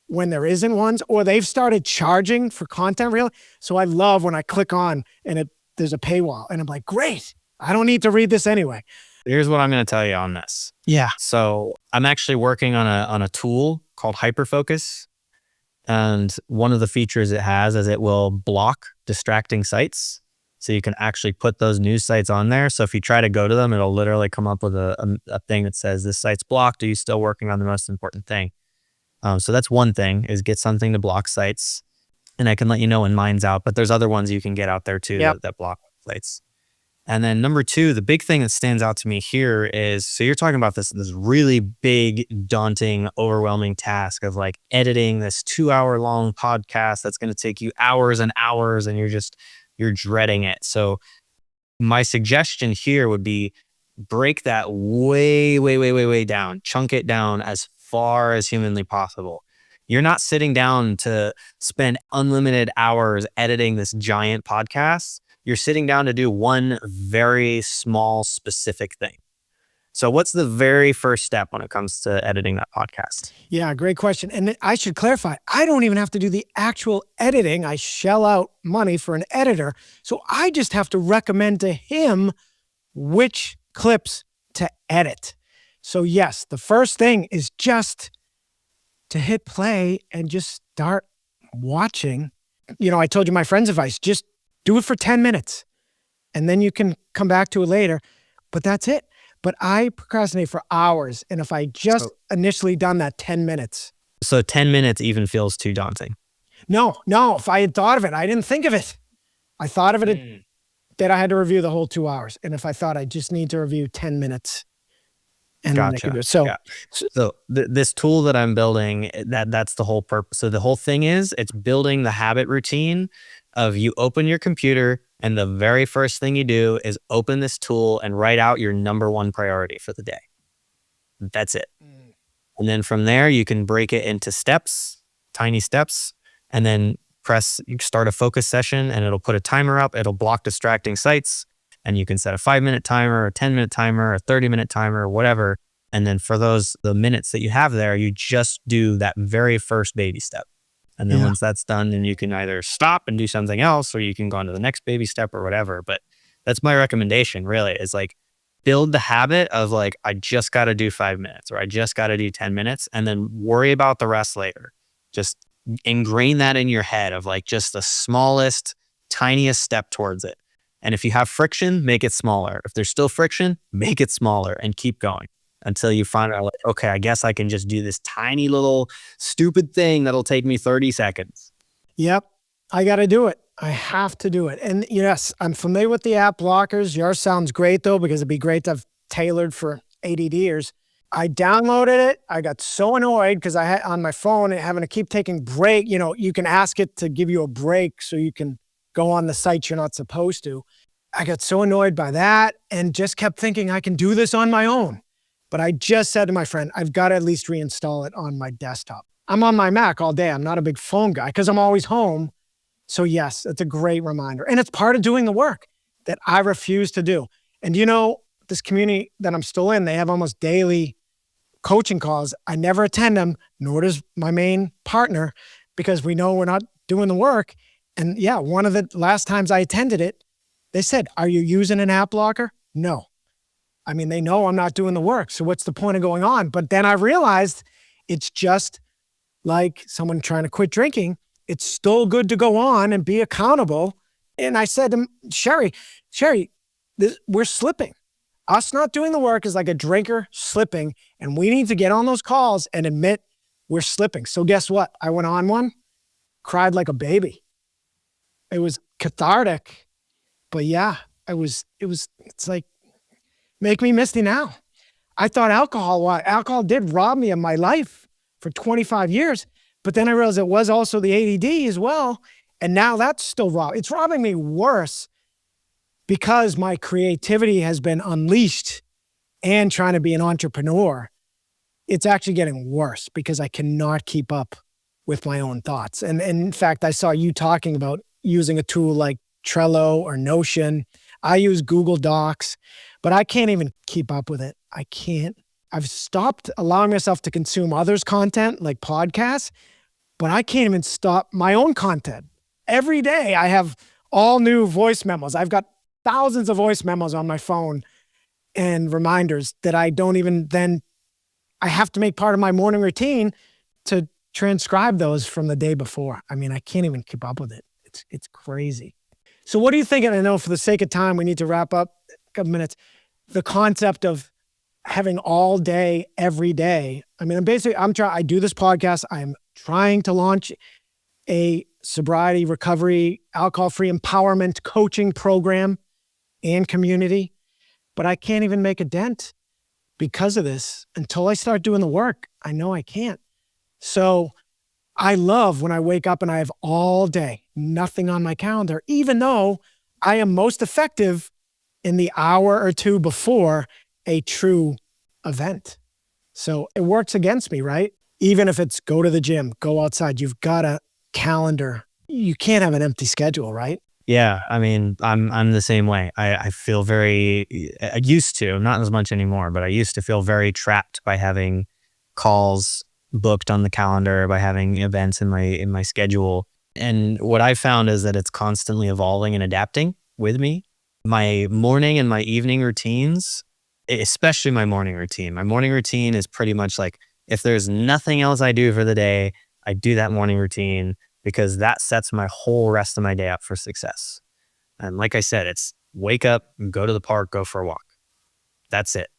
B: when there isn't ones, or they've started charging for content really. So I love when I click on and there's a paywall and I'm like, great, I don't need to read this anyway.
A: Here's what I'm going to tell you on this.
B: Yeah.
A: So I'm actually working on a tool called Hyperfocus. And one of the features it has is it will block distracting sites. So you can actually put those news sites on there. So if you try to go to them, it'll literally come up with a thing that says this site's blocked. Are you still working on the most important thing? So that's one thing, is get something to block sites. And I can let you know when mine's out, but there's other ones you can get out there too that block sites. And then number two, the big thing that stands out to me here is, so you're talking about this really big, daunting, overwhelming task of like editing this 2-hour long podcast that's going to take you hours and hours, and you're dreading it. So my suggestion here would be break that way down, chunk it down as far as humanly possible. You're not sitting down to spend unlimited hours editing this giant podcast. You're sitting down to do one very small, specific thing. So what's the very first step when it comes to editing that podcast?
B: Yeah, great question. And I should clarify, I don't even have to do the actual editing. I shell out money for an editor. So I just have to recommend to him which clips to edit. So yes, the first thing is just to hit play and just start watching. You know, I told you my friend's advice, just do it for 10 minutes and then you can come back to it later, but that's it. But I procrastinate for hours. And if I just initially done that 10 minutes.
A: So 10 minutes even feels too daunting.
B: No, if I had thought of it, I didn't think of it. I thought of it that I had to review the whole 2 hours. And if I thought I just need to review 10 minutes. And then I could do it.
A: So this tool that I'm building, that's the whole purpose. So the whole thing is, it's building the habit routine of you open your computer and the very first thing you do is open this tool and write out your number one priority for the day. That's it. And then from there, you can break it into steps, tiny steps, and then you start a focus session and it'll put a timer up. It'll block distracting sites. And you can set a 5-minute timer, a 10-minute timer, a 30-minute timer, or whatever. And then for the minutes that you have there, you just do that very first baby step. And then once that's done, then you can either stop and do something else, or you can go on to the next baby step or whatever. But that's my recommendation really, is like build the habit of like, I just got to do 5 minutes or I just got to do 10 minutes and then worry about the rest later. Just ingrain that in your head of like just the smallest, tiniest step towards it. And if you have friction, make it smaller. If there's still friction, make it smaller and keep going until you find out like, okay, I guess I can just do this tiny little stupid thing that'll take me 30 seconds.
B: Yep. I got to do it. I have to do it. And yes, I'm familiar with the app blockers. Yours sounds great though, because it'd be great to have tailored for ADDers. I downloaded it. I got so annoyed because I had on my phone having to keep taking break. You know, you can ask it to give you a break so you can go on the sites you're not supposed to. I got so annoyed by that and just kept thinking I can do this on my own. But I just said to my friend, I've got to at least reinstall it on my desktop. I'm on my Mac all day. I'm not a big phone guy because I'm always home. So yes, it's a great reminder. And it's part of doing the work that I refuse to do. And you know, this community that I'm still in, they have almost daily coaching calls. I never attend them, nor does my main partner, because we know we're not doing the work. And yeah, one of the last times I attended it, they said, are you using an app blocker? No. I mean, they know I'm not doing the work. So what's the point of going on? But then I realized it's just like someone trying to quit drinking. It's still good to go on and be accountable. And I said to Sherry, we're slipping. Us not doing the work is like a drinker slipping. And we need to get on those calls and admit we're slipping. So guess what? I went on one, cried like a baby. It was cathartic, but yeah, it's like, make me misty now. I thought alcohol did rob me of my life for 25 years, but then I realized it was also the ADD as well. And now that's still it's robbing me worse because my creativity has been unleashed and trying to be an entrepreneur. It's actually getting worse because I cannot keep up with my own thoughts. And in fact, I saw you talking about using a tool like Trello or Notion. I use Google Docs, but I can't even keep up with it. I can't. I've stopped allowing myself to consume others' content like podcasts, but I can't even stop my own content. Every day I have all new voice memos. I've got thousands of voice memos on my phone and reminders that I don't even then, I have to make part of my morning routine to transcribe those from the day before. I mean, I can't even keep up with it. It's crazy. So what do you think? And I know for the sake of time, we need to wrap up a couple minutes. The concept of having all day, every day. I mean, I do this podcast. I'm trying to launch a sobriety, recovery, alcohol-free empowerment coaching program and community, but I can't even make a dent because of this until I start doing the work. I know I can't. So I love when I wake up and I have all day, nothing on my calendar, even though I am most effective in the hour or two before a true event. So it works against me, right? Even if it's go to the gym, go outside, you've got a calendar. You can't have an empty schedule, right?
A: Yeah, I mean, I'm the same way. I feel I used to, not as much anymore, but I used to feel very trapped by having calls booked on the calendar, by having events in my schedule. And what I found is that it's constantly evolving and adapting with me. My morning and my evening routines, especially my morning routine. My morning routine is pretty much like, if there's nothing else I do for the day, I do that morning routine because that sets my whole rest of my day up for success. And like I said, it's wake up, go to the park, go for a walk. That's it.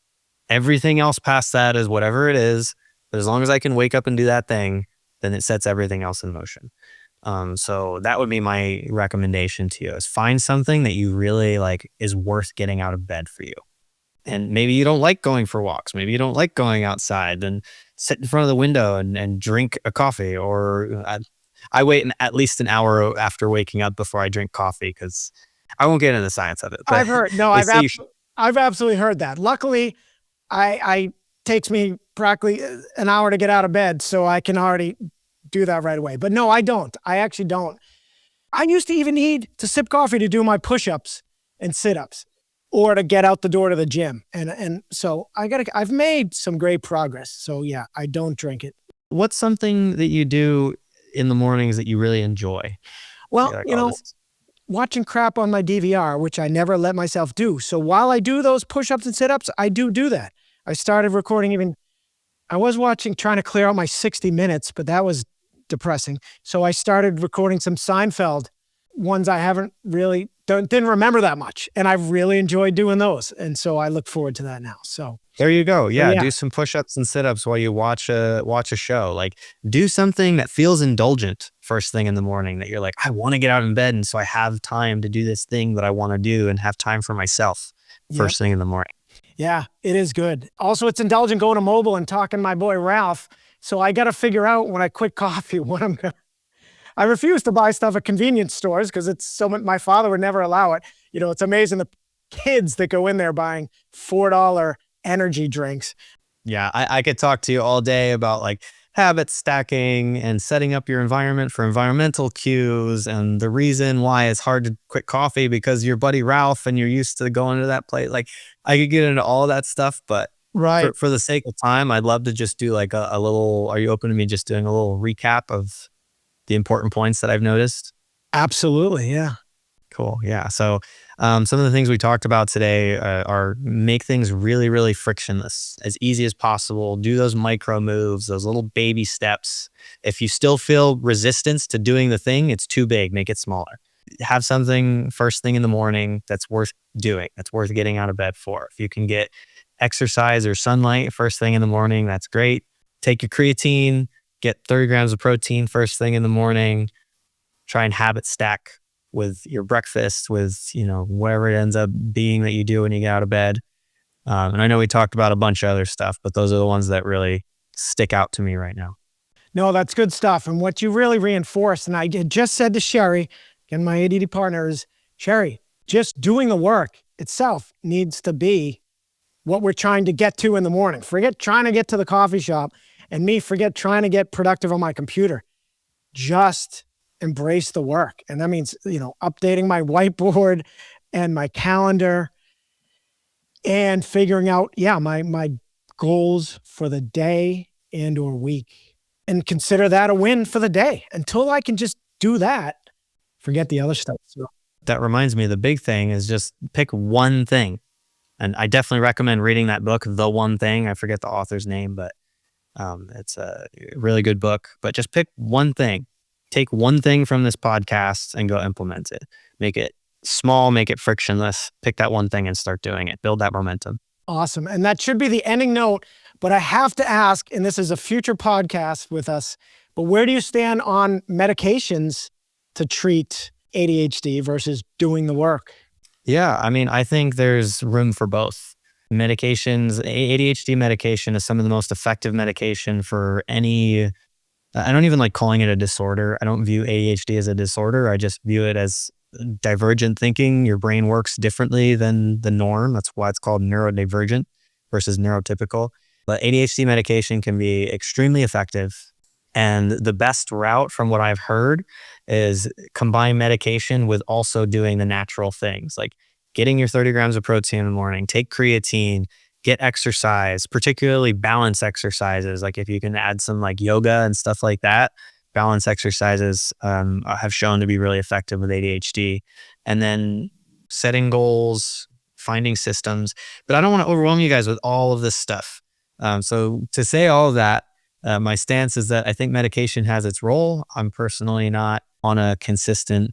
A: Everything else past that is whatever it is. But as long as I can wake up and do that thing, then it sets everything else in motion. So that would be my recommendation to you, is find something that you really like is worth getting out of bed for you. And maybe you don't like going for walks. Maybe you don't like going outside. Then sit in front of the window and drink a coffee. Or I wait at least an hour after waking up before I drink coffee, because I won't get into the science of it. But
B: I've absolutely heard that. Luckily, I takes me practically an hour to get out of bed, so I can already do that right away. But no, I don't. I actually don't. I used to even need to sip coffee to do my push-ups and sit-ups, or to get out the door to the gym. And so I've made some great progress. So yeah, I don't drink it.
A: What's something that you do in the mornings that you really enjoy?
B: Well, watching crap on my DVR, which I never let myself do. So while I do those push-ups and sit-ups, I do that. I started recording I was trying to clear out my 60 minutes, but that was depressing. So I started recording some Seinfeld ones I didn't remember that much. And I've really enjoyed doing those. And so I look forward to that now. So
A: there you go. Yeah. Do some push-ups and sit-ups while you watch a show. Like, do something that feels indulgent first thing in the morning, that you're like, I want to get out of bed. And so I have time to do this thing that I want to do and have time for myself first thing in the morning.
B: Yeah, it is good. Also, it's indulgent going to mobile and talking to my boy Ralph. So I got to figure out when I quit coffee what I'm going to. I refuse to buy stuff at convenience stores because my father would never allow it. It's amazing the kids that go in there buying $4 energy drinks.
A: Yeah, I could talk to you all day about like habit stacking and setting up your environment for environmental cues, and the reason why it's hard to quit coffee because your buddy Ralph and you're used to going to that place. Like, I could get into all that stuff, but for the sake of time, I'd love to just do like a little, are you open to me just doing a little recap of the important points that I've noticed?
B: Absolutely. Yeah.
A: Cool. Yeah. So some of the things we talked about today are make things really, really frictionless, as easy as possible. Do those micro moves, those little baby steps. If you still feel resistance to doing the thing, it's too big, make it smaller. Have something first thing in the morning that's worth doing, that's worth getting out of bed for. If you can get exercise or sunlight first thing in the morning, that's great. Take your creatine, get 30 grams of protein first thing in the morning. Try and habit stack with your breakfast, with, whatever it ends up being that you do when you get out of bed. And I know we talked about a bunch of other stuff, but those are the ones that really stick out to me right now.
B: No, that's good stuff. And what you really reinforced, and I had just said to Sherry, again, my ADD partner, is, Sherry, just doing the work itself needs to be what we're trying to get to in the morning. Forget trying to get to the coffee shop, and forget trying to get productive on my computer. Just embrace the work. And that means, updating my whiteboard and my calendar and figuring out, my goals for the day and or week, and consider that a win for the day. Until I can just do that, forget the other stuff. So.
A: That reminds me, the big thing is just pick one thing. And I definitely recommend reading that book, The One Thing. I forget the author's name, but it's a really good book. But just pick one thing. Take one thing from this podcast and go implement it. Make it small, make it frictionless. Pick that one thing and start doing it. Build that momentum.
B: Awesome. And that should be the ending note. But I have to ask, and this is a future podcast with us, but where do you stand on medications to treat ADHD versus doing the work?
A: Yeah, I mean, I think there's room for both. Medications, ADHD medication is some of the most effective medication for any, I don't even like calling it a disorder. I don't view ADHD as a disorder. I just view it as divergent thinking. Your brain works differently than the norm. That's why it's called neurodivergent versus neurotypical. But ADHD medication can be extremely effective. And the best route from what I've heard is combine medication with also doing the natural things, like getting your 30 grams of protein in the morning, take creatine, get exercise, particularly balance exercises. Like if you can add some like yoga and stuff like that, balance exercises have shown to be really effective with ADHD. And then setting goals, finding systems. But I don't want to overwhelm you guys with all of this stuff. So to say all of that, my stance is that I think medication has its role. I'm personally not on a consistent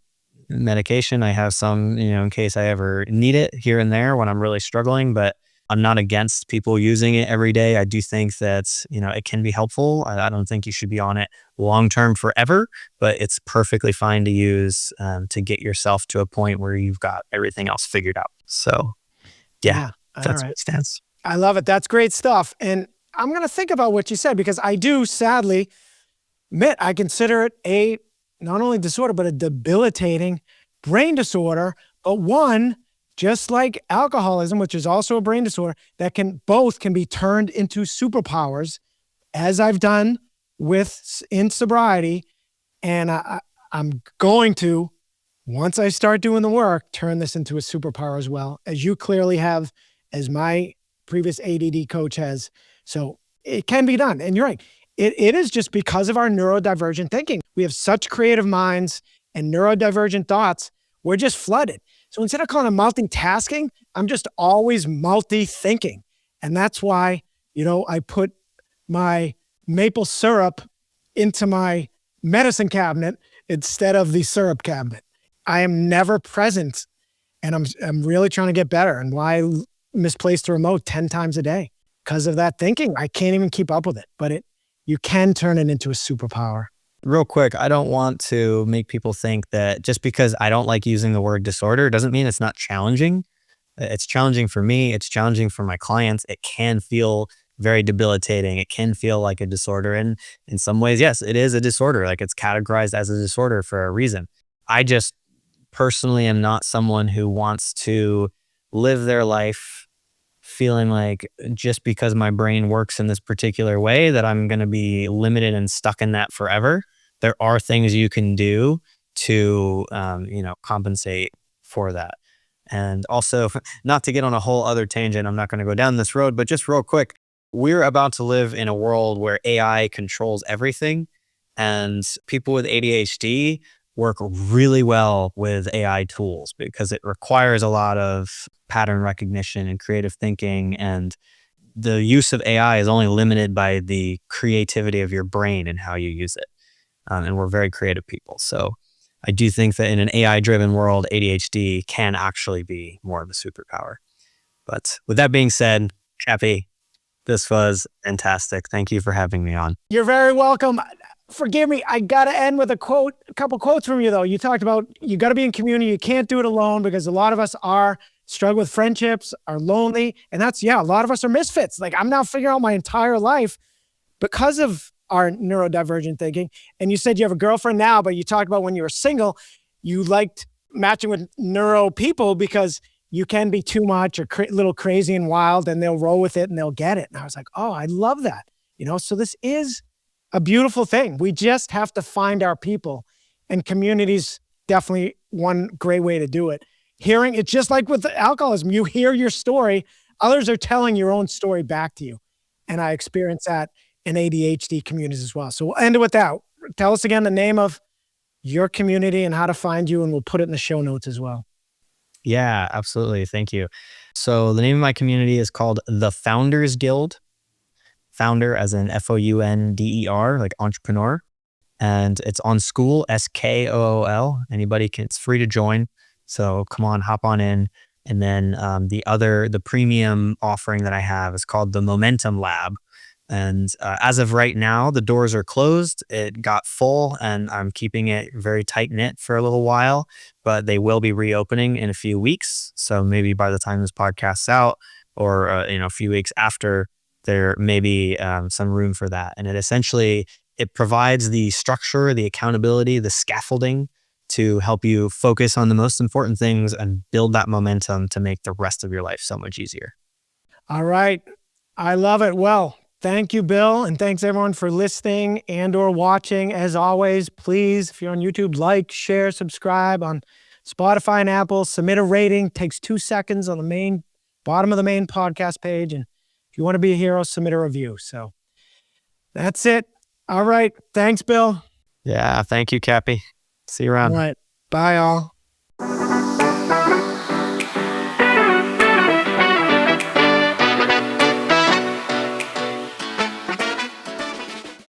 A: medication. I have some, in case I ever need it here and there when I'm really struggling, but I'm not against people using it every day. I do think that, it can be helpful. I don't think you should be on it long-term forever, but it's perfectly fine to use to get yourself to a point where you've got everything else figured out. So yeah, that's my stance.
B: I love it. That's great stuff. And I'm going to think about what you said, because I do sadly admit I consider it not only disorder, but a debilitating brain disorder, but one, just like alcoholism, which is also a brain disorder, that both can be turned into superpowers, as I've done in sobriety. And I'm going to, once I start doing the work, turn this into a superpower as well, as you clearly have, as my previous ADD coach has. So it can be done. And you're right. It is just because of our neurodivergent thinking. We have such creative minds and neurodivergent thoughts. We're just flooded. So instead of calling it multitasking, I'm just always multi-thinking. And that's why, I put my maple syrup into my medicine cabinet instead of the syrup cabinet. I am never present, and I'm really trying to get better. And why I misplaced the remote 10 times a day? Because of that thinking. I can't even keep up with it, but you can turn it into a superpower.
A: Real quick, I don't want to make people think that just because I don't like using the word disorder doesn't mean it's not challenging. It's challenging for me. It's challenging for my clients. It can feel very debilitating. It can feel like a disorder. And in some ways, yes, it is a disorder. Like it's categorized as a disorder for a reason. I just personally am not someone who wants to live their life feeling like just because my brain works in this particular way that I'm going to be limited and stuck in that forever. There are things you can do to, compensate for that. And also, not to get on a whole other tangent, I'm not going to go down this road, but just real quick, we're about to live in a world where AI controls everything, and people with ADHD work really well with AI tools because it requires a lot of pattern recognition and creative thinking. And the use of AI is only limited by the creativity of your brain and how you use it. And we're very creative people. So I do think that in an AI-driven world, ADHD can actually be more of a superpower. But with that being said, Cappy, this was fantastic. Thank you for having me on.
B: You're very welcome. Forgive me, I got to end with a couple quotes from you, though. You talked about you got to be in community. You can't do it alone, because a lot of us struggle with friendships, are lonely. And a lot of us are misfits. Like I'm now figuring out my entire life because of our neurodivergent thinking. And you said you have a girlfriend now, but you talked about when you were single, you liked matching with neuro people because you can be too much or little crazy and wild, and they'll roll with it and they'll get it. And I was like, oh, I love that. So this is a beautiful thing. We just have to find our people. And community's definitely one great way to do it. Hearing it's just like with alcoholism, you hear your story, others are telling your own story back to you. And I experience that in ADHD communities as well. So we'll end it with that. Tell us again the name of your community and how to find you, and we'll put it in the show notes as well.
A: Yeah, absolutely. Thank you. So the name of my community is called the Founders Guild. Founder as in FOUNDER, like entrepreneur. And it's on School, SKOOL. It's free to join. So come on, hop on in. And then the premium offering that I have is called the Momentum Lab. And as of right now, the doors are closed. It got full and I'm keeping it very tight knit for a little while, but they will be reopening in a few weeks. So maybe by the time this podcast's out or, a few weeks after, there may be some room for that. And it provides the structure, the accountability, the scaffolding to help you focus on the most important things and build that momentum to make the rest of your life so much easier.
B: All right. I love it. Well, thank you, Bill. And thanks everyone for listening and or watching. As always, please, if you're on YouTube, like, share, subscribe. On Spotify and Apple, submit a rating. Takes 2 seconds on the bottom of the main podcast page. And if you want to be a hero, submit a review. So that's it. All right. Thanks, Bill.
A: Yeah. Thank you, Cappy. See you around.
B: All right. Bye, all.